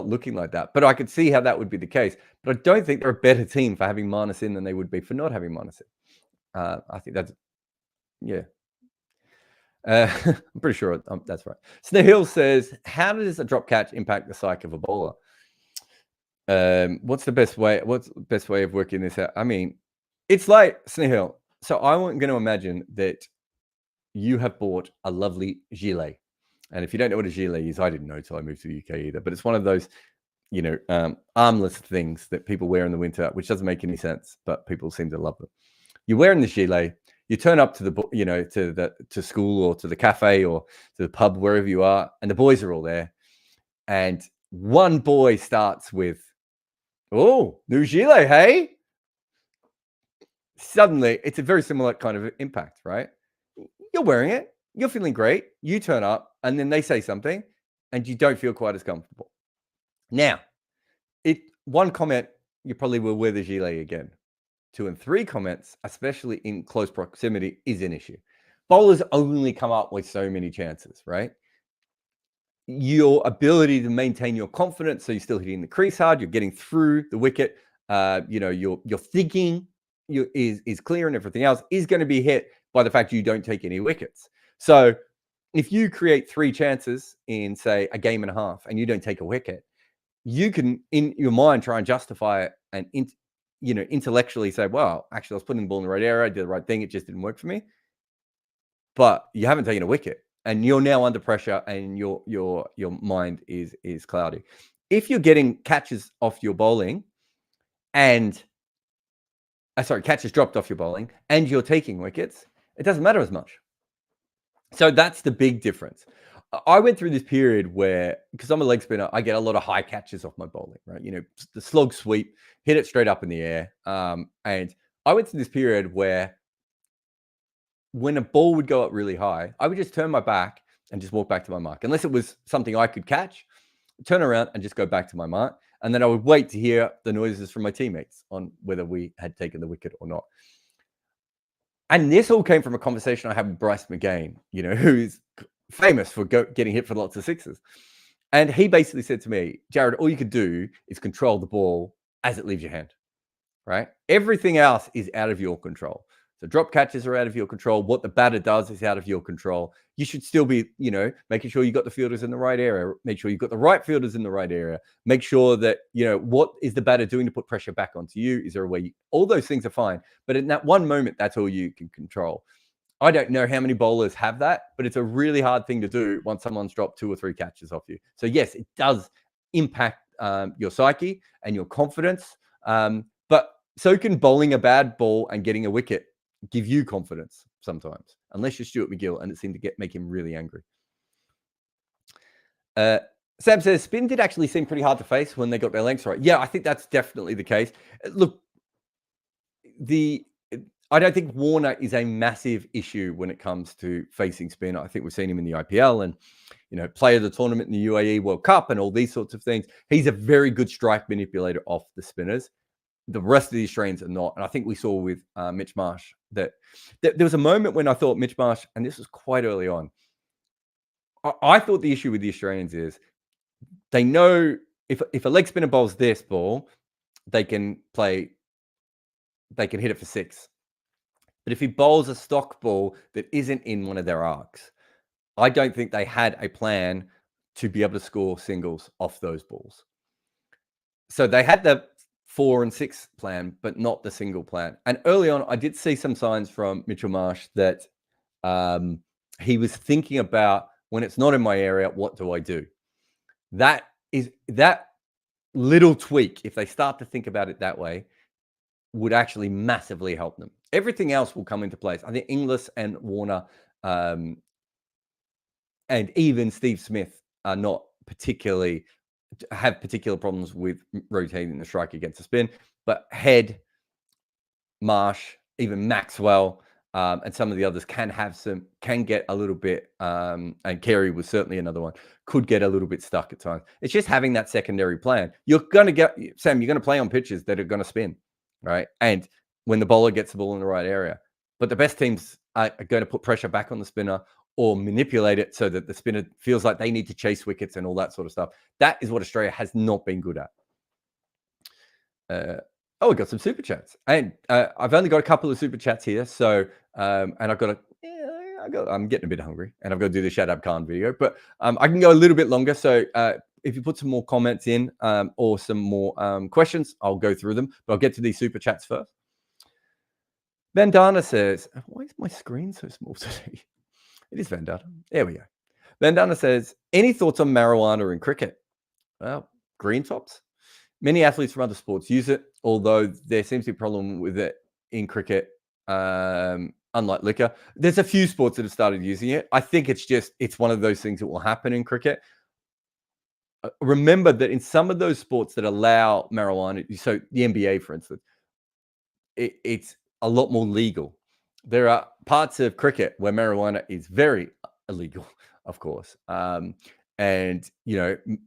looking like that, but I could see how that would be the case. But I don't think they're a better team for having Marnus in than they would be for not having Marnus in. I think that's, yeah. I'm pretty sure that's right. Snehil says, how does a drop catch impact the psyche of a bowler? What's the best way of working this out? I mean, it's like, Snehil, so I'm going to imagine that you have bought a lovely gilet. And if you don't know what a gilet is, I didn't know until I moved to the UK either, but it's one of those, armless things that people wear in the winter, which doesn't make any sense, but people seem to love them. You're wearing the gilet, you turn up to to school or to the cafe or to the pub, wherever you are, and the boys are all there. And one boy starts with, "Oh, new gilet, hey?" Suddenly, it's a very similar kind of impact, right? You're wearing it, you're feeling great, you turn up, and then they say something, and you don't feel quite as comfortable. Now, one comment, you probably will wear the gilet again. 2 and 3 comments, especially in close proximity, is an issue. Bowlers only come up with so many chances, right? Your ability to maintain your confidence, so you're still hitting the crease hard, you're getting through the wicket, your thinking is clear, and everything else is going to be hit by the fact you don't take any wickets. So if you create 3 chances in, say, a game and a half, and you don't take a wicket, you can, in your mind, try and justify it and intellectually say, well, actually, I was putting the ball in the right area, I did the right thing, it just didn't work for me. But you haven't taken a wicket, and you're now under pressure, and your mind is cloudy. If you're getting catches off your bowling, and catches dropped off your bowling, and you're taking wickets, it doesn't matter as much. So that's the big difference. I went through this period where, because I'm a leg spinner, I get a lot of high catches off my bowling, right? The slog sweep, hit it straight up in the air. And I went through this period where when a ball would go up really high, I would just turn my back and just walk back to my mark. Unless it was something I could catch, turn around and just go back to my mark. And then I would wait to hear the noises from my teammates on whether we had taken the wicket or not. And this all came from a conversation I had with Bryce McGain, who's famous for getting hit for lots of sixes. And he basically said to me, Jared, all you could do is control the ball as it leaves your hand, right? Everything else is out of your control. So drop catches are out of your control. What the batter does is out of your control. You should still be, making sure you got the fielders in the right area. Make sure you've got the right fielders in the right area. Make sure that, what is the batter doing to put pressure back onto you? Is there a way? All those things are fine. But in that one moment, that's all you can control. I don't know how many bowlers have that, but it's a really hard thing to do once someone's dropped 2 or 3 catches off you. So yes, it does impact your psyche and your confidence. But so can bowling a bad ball and getting a wicket give you confidence sometimes, unless you're Stuart McGill, and it seemed to make him really angry. Sam says, spin did actually seem pretty hard to face when they got their lengths right. Yeah, I think that's definitely the case. Look, I don't think Warner is a massive issue when it comes to facing spin. I think we've seen him in the IPL and, player of the tournament in the UAE World Cup and all these sorts of things. He's a very good strike manipulator off the spinners. The rest of the Australians are not. And I think we saw with Mitch Marsh that there was a moment when I thought Mitch Marsh, and this was quite early on, I thought the issue with the Australians is they know if a leg spinner bowls this ball, they can hit it for 6. But if he bowls a stock ball that isn't in one of their arcs, I don't think they had a plan to be able to score singles off those balls. So they had the 4 and 6 plan, but not the single plan. And early on, I did see some signs from Mitchell Marsh that he was thinking about, when it's not in my area, what do I do? That little tweak, if they start to think about it that way, would actually massively help them. Everything else will come into place. I think Inglis and Warner and even Steve Smith are not have particular problems with rotating the strike against the spin, but Head, Marsh, even Maxwell, and some of the others can get a little bit, and Carey was certainly another one, could get a little bit stuck at times. It's just having that secondary plan. You're going to play on pitches that are going to spin, right? And when the bowler gets the ball in the right area, but the best teams are going to put pressure back on the spinner or manipulate it so that the spinner feels like they need to chase wickets and all that sort of stuff. That is what Australia has not been good at. We got some super chats, and I've only got a couple of super chats here. So, and I'm getting a bit hungry, and I've got to do the Shadab Khan video, but I can go a little bit longer. So, if you put some more comments in or some more questions, I'll go through them. But I'll get to these super chats first. Vandana says, "Why is my screen so small today?" It is Vandana. There we go. Vandana says, "Any thoughts on marijuana in cricket?" Well, green tops. Many athletes from other sports use it, although there seems to be a problem with it in cricket, unlike liquor. There's a few sports that have started using it. I think it's one of those things that will happen in cricket. Remember that in some of those sports that allow marijuana, so the NBA, for instance, it's a lot more legal. There are parts of cricket where marijuana is very illegal, of course. And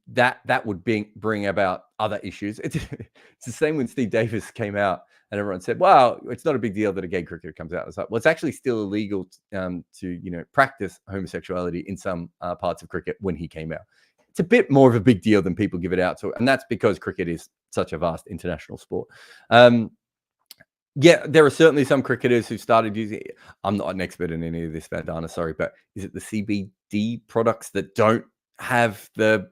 that would bring about other issues. It's the same when Steve Davis came out and everyone said, "Wow, it's not a big deal that a gay cricketer comes out." It's like, well, it's actually still illegal to practice homosexuality in some parts of cricket when he came out. It's a bit more of a big deal than people give it out to, and that's because cricket is such a vast international sport. Yeah, there are certainly some cricketers who started using it. I'm not an expert in any of this, Vandana, sorry, but is it the CBD products that don't have the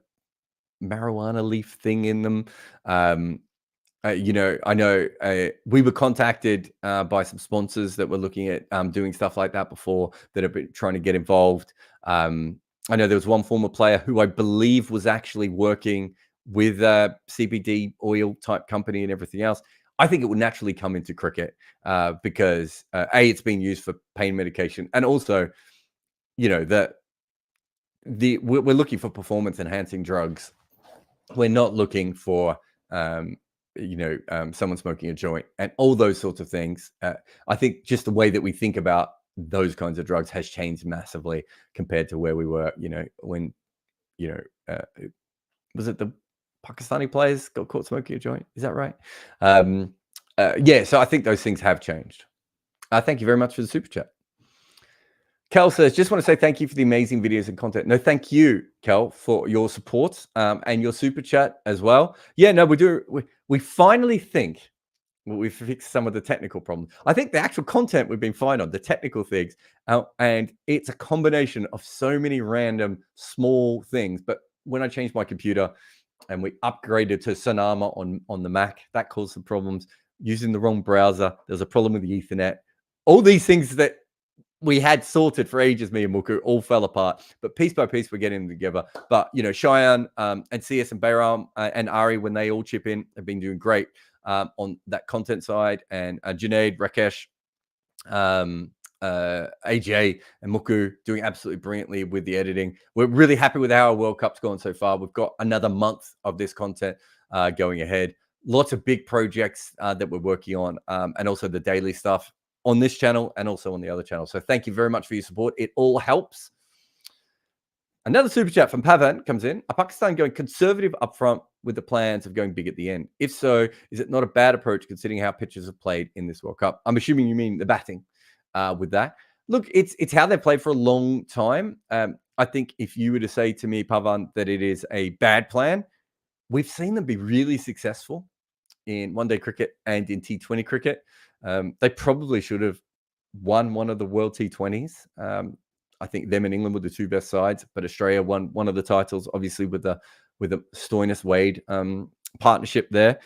marijuana leaf thing in them? I know we were contacted by some sponsors that were looking at doing stuff like that before, that have been trying to get involved. I know there was one former player who I believe was actually working with a CBD oil type company and everything else. I think it would naturally come into cricket because it's being used for pain medication, and also, that we're looking for performance enhancing drugs. We're not looking for someone smoking a joint and all those sorts of things. I think just the way that we think about those kinds of drugs has changed massively compared to where we were, when, was it the Pakistani players got caught smoking a joint? Is that right? So I think those things have changed. Thank you very much for the super chat. Kel says, just want to say thank you for the amazing videos and content. No, thank you, Kel, for your support and your super chat as well. Yeah, no, we finally think we've fixed some of the technical problems. I think the actual content we've been fine on, the technical things, and it's a combination of so many random small things. But when I changed my computer and we upgraded to Sonama on the Mac, that caused some problems. Using the wrong browser, there's a problem with the Ethernet. All these things that we had sorted for ages, me and Muku, all fell apart. But piece by piece, we're getting them together. But, Cheyenne and CS and Bayram and Ari, when they all chip in, have been doing great on that content side. And Junaid, Rakesh, AJ and Muku doing absolutely brilliantly with the editing. We're really happy with how our World Cup's gone so far. We've got another month of this content going ahead. Lots of big projects that we're working on, and also the daily stuff on this channel and also on the other channel. So thank you very much for your support. It all helps. Another super chat from Pavan comes in. Are Pakistan going conservative up front with the plans of going big at the end? If so, is it not a bad approach considering how pitchers have played in this World Cup? I'm assuming you mean the batting with that. Look, it's how they played for a long time. I think if you were to say to me, Pavan, that it is a bad plan, we've seen them be really successful in one-day cricket and in T20 cricket. They probably should have won one of the World T20s. I think them and England were the two best sides, but Australia won one of the titles, obviously with the Stoinis-Wade partnership there.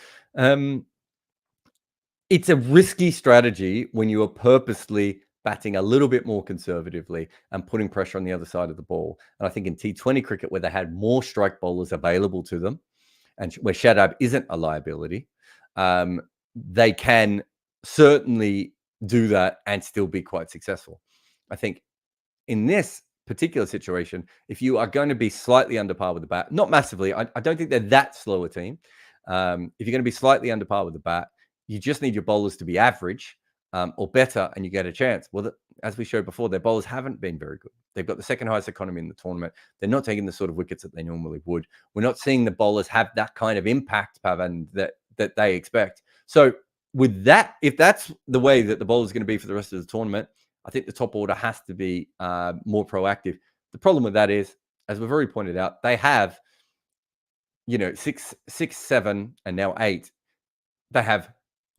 It's a risky strategy when you are purposely batting a little bit more conservatively and putting pressure on the other side of the ball. And I think in T20 cricket, where they had more strike bowlers available to them, and where Shadab isn't a liability, they can certainly do that and still be quite successful. I think in this particular situation, if you are going to be slightly under par with the bat, not massively, I don't think they're that slow a team. If you're going to be slightly under par with the bat, you just need your bowlers to be average or better, and you get a chance. Well, as we showed before, their bowlers haven't been very good. They've got the second highest economy in the tournament. They're not taking the sort of wickets that they normally would. We're not seeing the bowlers have that kind of impact, Pavan, that they expect. So with that, if that's the way that the bowler is going to be for the rest of the tournament, I think the top order has to be more proactive. The problem with that is, as we've already pointed out, they have, 6, 7, and now 8. They have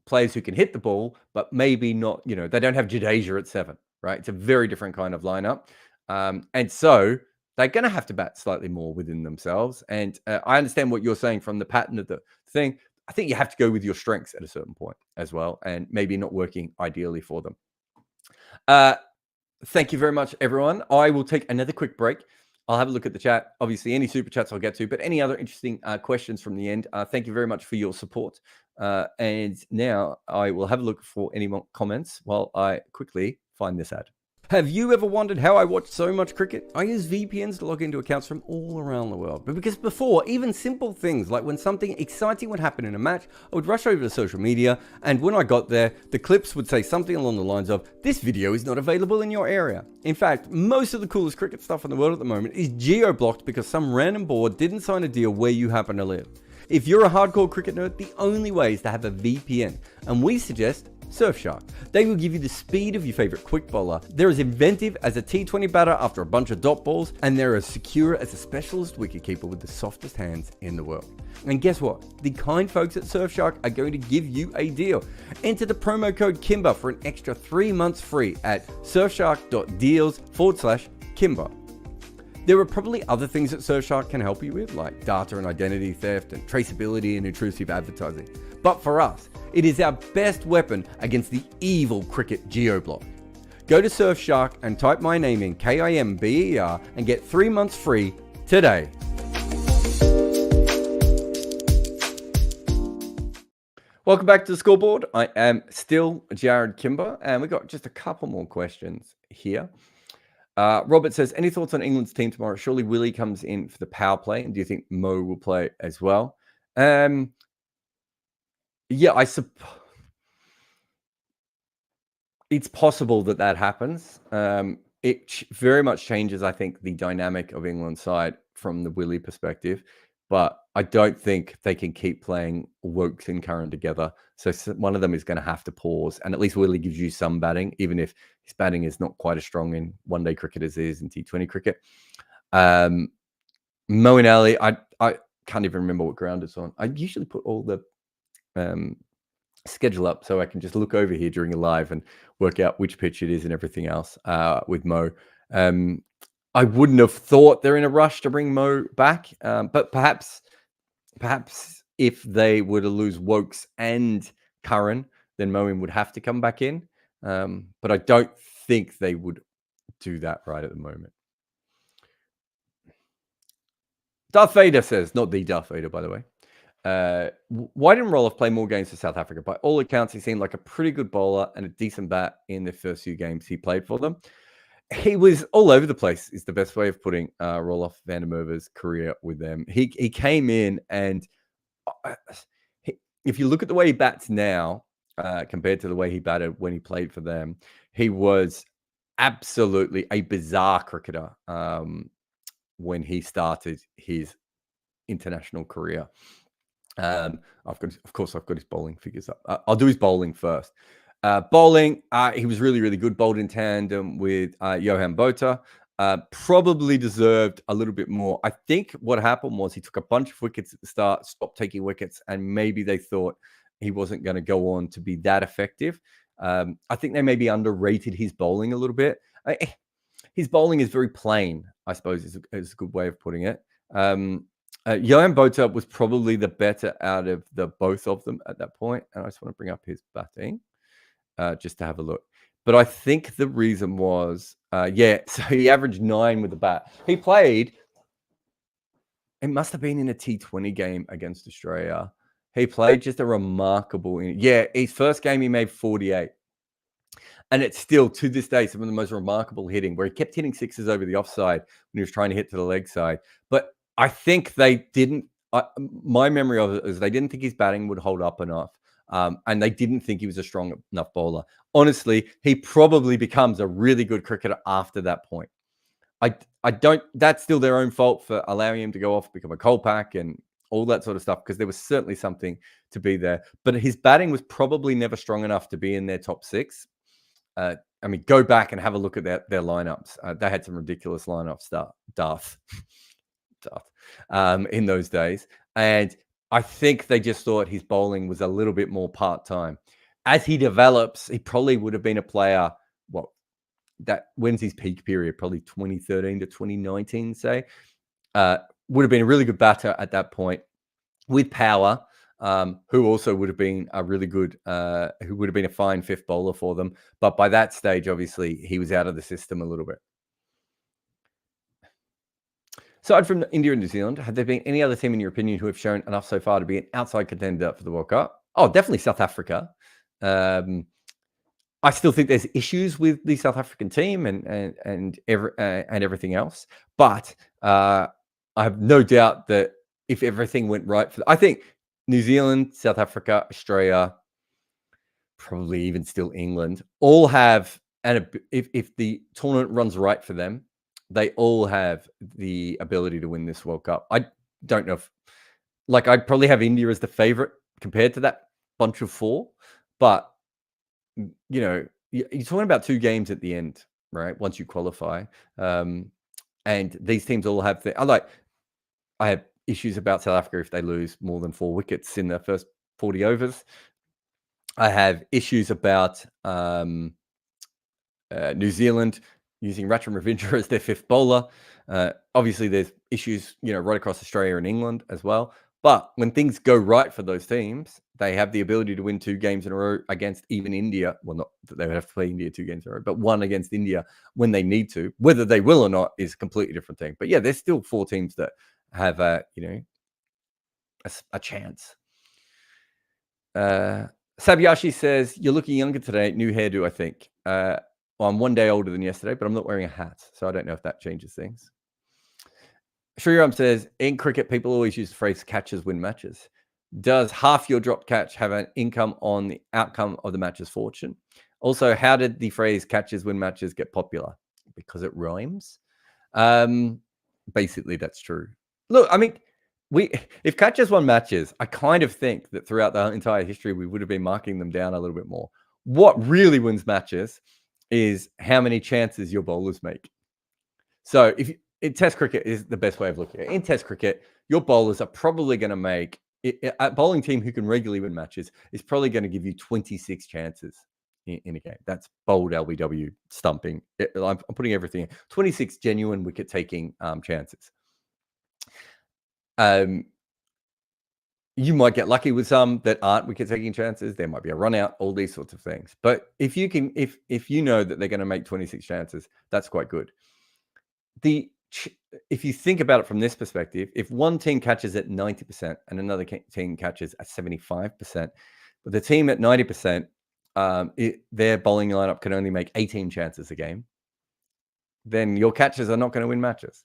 players who can hit the ball, but maybe not, they don't have Jadeja at 7, right? It's a very different kind of lineup. And so they're going to have to bat slightly more within themselves. And I understand what you're saying from the pattern of the thing. I think you have to go with your strengths at a certain point as well, and maybe not working ideally for them. Thank you very much, everyone. I will take another quick break. I'll have a look at the chat. Obviously, any super chats I'll get to, but any other interesting questions from the end, thank you very much for your support. And now I will have a look for any more comments while I quickly find this ad. Have you ever wondered how I watch so much cricket? I use VPNs to log into accounts from all around the world. But because before, even simple things like when something exciting would happen in a match, I would rush over to social media, and when I got there, the clips would say something along the lines of, "This video is not available in your area." In fact, most of the coolest cricket stuff in the world at the moment is geo-blocked because some random board didn't sign a deal where you happen to live. If you're a hardcore cricket nerd, the only way is to have a VPN, and we suggest Surfshark. They will give you the speed of your favorite quick bowler. They're as inventive as a T20 batter after a bunch of dot balls, and they're as secure as a specialist wicketkeeper with the softest hands in the world. And guess what? The kind folks at Surfshark are going to give you a deal. Enter the promo code Kimber for an extra 3 months free at surfshark.deals/Kimber. There are probably other things that Surfshark can help you with, like data and identity theft and traceability and intrusive advertising. But for us, it is our best weapon against the evil cricket geo-block. Go to Surfshark and type my name in, KIMBER, and get 3 months free today. Welcome back to the Scoreboard. I am still Jared Kimber, and we've got just a couple more questions here. Robert says, any thoughts on England's team tomorrow? Surely Willie comes in for the power play, and do you think Mo will play as well? Yeah, I suppose it's possible that happens. It very much changes, I think, the dynamic of England's side from the Willie perspective, but I don't think they can keep playing Wokes and Curran together. So one of them is going to have to pause, and at least Willie gives you some batting, even if his batting is not quite as strong in one-day cricket as it is in T20 cricket. Mo and Ali, I can't even remember what ground it's on. I usually put all the schedule up so I can just look over here during a live and work out which pitch it is and everything else with Mo. I wouldn't have thought they're in a rush to bring Mo back, but perhaps if they were to lose Wokes and Curran, then Moeen would have to come back in. But I don't think they would do that right at the moment. Darth Vader says, not the Darth Vader, by the way. Why didn't Rauf play more games for South Africa? By all accounts, he seemed like a pretty good bowler and a decent bat in the first few games he played for them. He was all over the place, is the best way of putting Roelof van der Merwe's career with them. He came in, and if you look at the way he bats now compared to the way he batted when he played for them, he was absolutely a bizarre cricketer when he started his international career. I've got his bowling figures up. I'll do his bowling first. Bowling, he was really, really good. Bowled in tandem with Johan Botha. Probably deserved a little bit more. I think what happened was he took a bunch of wickets at the start, stopped taking wickets, and maybe they thought he wasn't going to go on to be that effective. I think they maybe underrated his bowling a little bit. His bowling is very plain, I suppose, is a good way of putting it. Johan Botha was probably the better out of the both of them at that point. And I just want to bring up his batting just to have a look. But I think the reason was, so he averaged 9 with the bat. He played, it must have been in a T20 game against Australia. He played just a remarkable, his first game he made 48. And it's still, to this day, some of the most remarkable hitting, where he kept hitting sixes over the offside when he was trying to hit to the leg side. But I think they didn't, my memory of it is they didn't think his batting would hold up enough. And they didn't think he was a strong enough bowler. Honestly, he probably becomes a really good cricketer after that point. I don't, that's still their own fault for allowing him to go off, become a Kolpak and all that sort of stuff, because there was certainly something to be there. But his batting was probably never strong enough to be in their top 6. I mean, go back and have a look at their lineups. They had some ridiculous lineups, Darth, in those days. And I think they just thought his bowling was a little bit more part-time. As he develops, he probably would have been a player, when's his peak period? Probably 2013 to 2019, say. Would have been a really good batter at that point with power, who also would have been a really good, who would have been a fine fifth bowler for them. But by that stage, obviously, he was out of the system a little bit. Aside from India and New Zealand, have there been any other team, in your opinion, who have shown enough so far to be an outside contender for the World Cup? Oh, definitely South Africa. I still think there's issues with the South African team and everything else, but I have no doubt that if everything went right I think New Zealand, South Africa, Australia, probably even still England, all have, and if the tournament runs right for them, they all have the ability to win this World Cup. I don't know if, I'd probably have India as the favorite compared to that bunch of 4, but you're talking about 2 games at the end, right? Once you qualify, and these teams all have I have issues about South Africa if they lose more than 4 wickets in their first 40 overs. I have issues about New Zealand using Ratchan Ravindra as their 5th bowler. Obviously, there's issues, right across Australia and England as well. But when things go right for those teams, they have the ability to win 2 games in a row against even India. Well, not that they would have to play India 2 games in a row, but 1 against India when they need to. Whether they will or not is a completely different thing. But yeah, there's still 4 teams that have a chance. Sabyashi says, you're looking younger today. New hairdo, I think. Well, I'm 1 day older than yesterday, but I'm not wearing a hat, so I don't know if that changes things. Sriram says, in cricket, people always use the phrase catches win matches. Does half your dropped catch have an income on the outcome of the match's fortune? Also, how did the phrase catches win matches get popular? Because it rhymes. Basically, that's true. Look, I mean, if catches won matches, I kind of think that throughout the entire history, we would have been marking them down a little bit more. What really wins matches is how many chances your bowlers make. So in Test cricket is the best way of looking at it. In Test cricket, your bowlers are probably going to make a bowling team who can regularly win matches is probably going to give you 26 chances in a game. That's bold LBW stumping. I'm putting everything in. 26 genuine wicket taking chances. You might get lucky with some that aren't wicket taking chances. There might be a run out, all these sorts of things. But if you can, if you know that they're going to make 26 chances, that's quite good. If you think about it from this perspective, if one team catches at 90% and another team catches at 75%, but the team at 90%, their bowling lineup can only make 18 chances a game, then your catches are not going to win matches.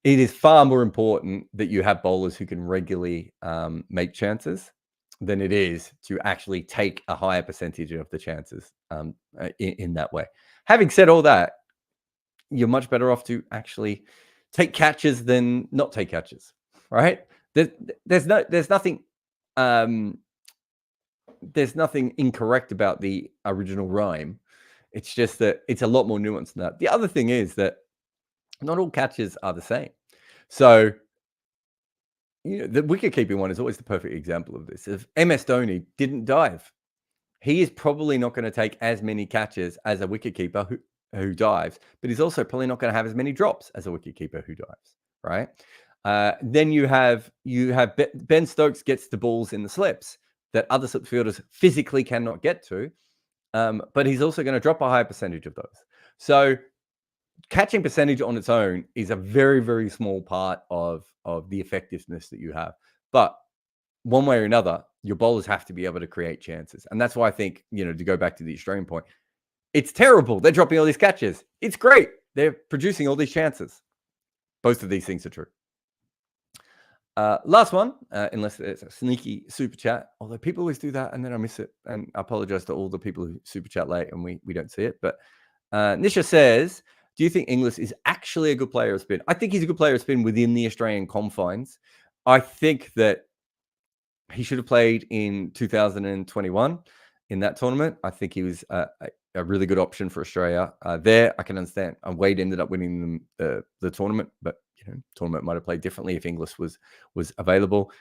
It is far more important that you have bowlers who can regularly make chances than it is to actually take a higher percentage of the chances in that way. Having said all that, you're much better off to actually take catches than not take catches, right? There's nothing incorrect about the original rhyme. It's just that it's a lot more nuanced than that. The other thing is that not all catches are the same. So, the wicket-keeping one is always the perfect example of this. If MS Dhoni didn't dive, he is probably not going to take as many catches as a wicket-keeper who dives, but he's also probably not going to have as many drops as a wicket-keeper who dives, right? Then you have Ben Stokes gets the balls in the slips that other slip fielders physically cannot get to, but he's also going to drop a higher percentage of those. So catching percentage on its own is a very, very small part of the effectiveness that you have. But one way or another, your bowlers have to be able to create chances. And that's why I think, to go back to the Australian point, it's terrible. They're dropping all these catches. It's great. They're producing all these chances. Both of these things are true. Last one, unless it's a sneaky super chat, although people always do that and then I miss it. And I apologize to all the people who super chat late and we don't see it. But Nisha says, do you think Inglis is actually a good player of spin? I think he's a good player of spin within the Australian confines. I think that he should have played in 2021 in that tournament. I think he was a really good option for Australia. There, I can understand. Wade ended up winning the tournament, but tournament might have played differently if Inglis was available.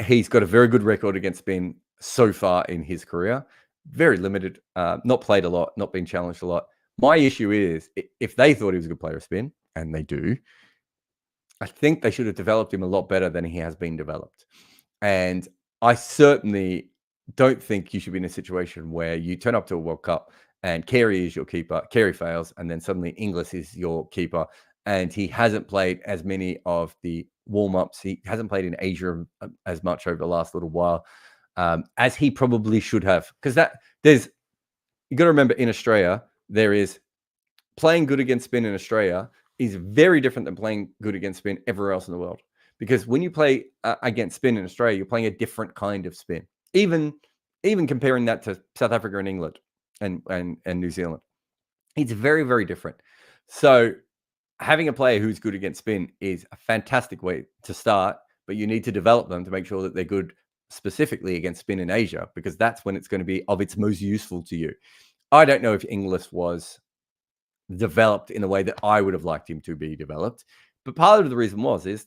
He's got a very good record against spin so far in his career. Very limited, not played a lot, not been challenged a lot. My issue is if they thought he was a good player of spin, and they do, I think they should have developed him a lot better than he has been developed. And I certainly don't think you should be in a situation where you turn up to a World Cup and Carey is your keeper, Carey fails, and then suddenly Inglis is your keeper, and he hasn't played as many of the warm-ups. He hasn't played in Asia as much over the last little while as he probably should have. Because you got to remember, in Australia, there is playing good against spin in Australia is very different than playing good against spin everywhere else in the world. Because when you play against spin in Australia, you're playing a different kind of spin. Even comparing that to South Africa and England and New Zealand, it's very, very different. So having a player who's good against spin is a fantastic way to start, but you need to develop them to make sure that they're good specifically against spin in Asia, because that's when it's going to be of its most useful to you. I don't know if Inglis was developed in the way that I would have liked him to be developed, but part of the reason is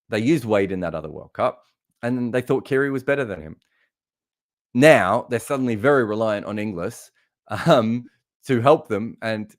they used Wade in that other World Cup, and they thought Carey was better than him. Now they're suddenly very reliant on Inglis to help them, and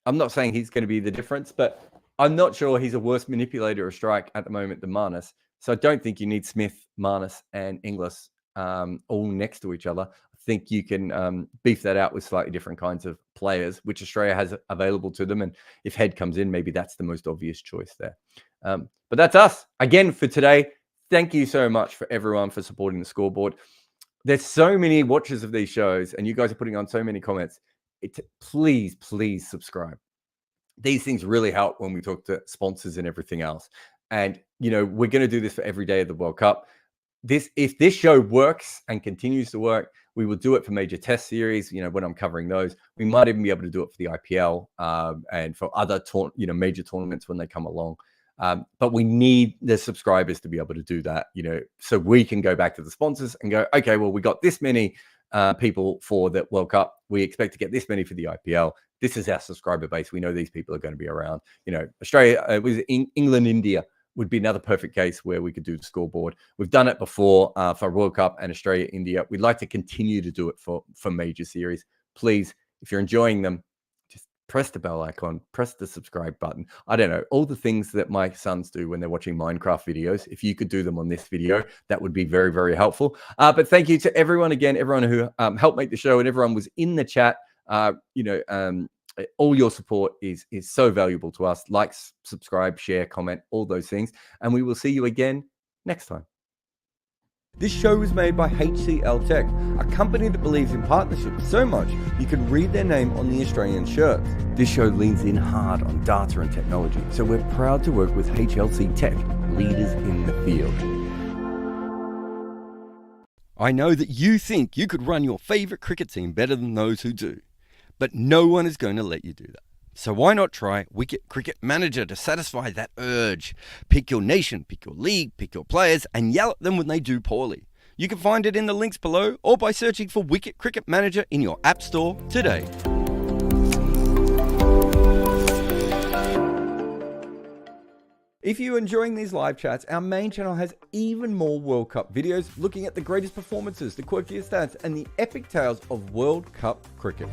I'm not saying he's going to be the difference, but I'm not sure he's a worse manipulator of strike at the moment than Marnus. So I don't think you need Smith, Marnus, and Inglis all next to each other. I think you can beef that out with slightly different kinds of players, which Australia has available to them. And if Head comes in, maybe that's the most obvious choice there. But that's us again for today. Thank you so much for everyone for supporting the Scoreboard. There's so many watchers of these shows, and you guys are putting on so many comments. please subscribe. These things really help when we talk to sponsors and everything else. And, we're going to do this for every day of the World Cup. If this show works and continues to work, we will do it for major test series. When I'm covering those, we might even be able to do it for the IPL and for other major tournaments when they come along. But we need the subscribers to be able to do that, so we can go back to the sponsors and go, okay, well, we got this many people for the World Cup. We expect to get this many for the IPL. This is our subscriber base. We know these people are going to be around. Australia, England, India would be another perfect case where we could do the scoreboard. We've done it before for World Cup and Australia, India. We'd like to continue to do it for major series. Please, if you're enjoying them, just press the bell icon, press the subscribe button. I don't know, all the things that my sons do when they're watching Minecraft videos. If you could do them on this video, that would be very, very helpful. But thank you to everyone who helped make the show, and everyone was in the chat. All your support is so valuable to us. Like, subscribe, share, comment, all those things. And we will see you again next time. This show was made by HCLTech, a company that believes in partnership so much you can read their name on the Australian shirts. This show leans in hard on data and technology, so we're proud to work with HCLTech, leaders in the field. I know that you think you could run your favourite cricket team better than those who do. But no one is going to let you do that. So why not try Wicket Cricket Manager to satisfy that urge? Pick your nation, pick your league, pick your players, and yell at them when they do poorly. You can find it in the links below or by searching for Wicket Cricket Manager in your app store today. If you're enjoying these live chats, our main channel has even more World Cup videos looking at the greatest performances, the quirkiest stats, and the epic tales of World Cup cricket.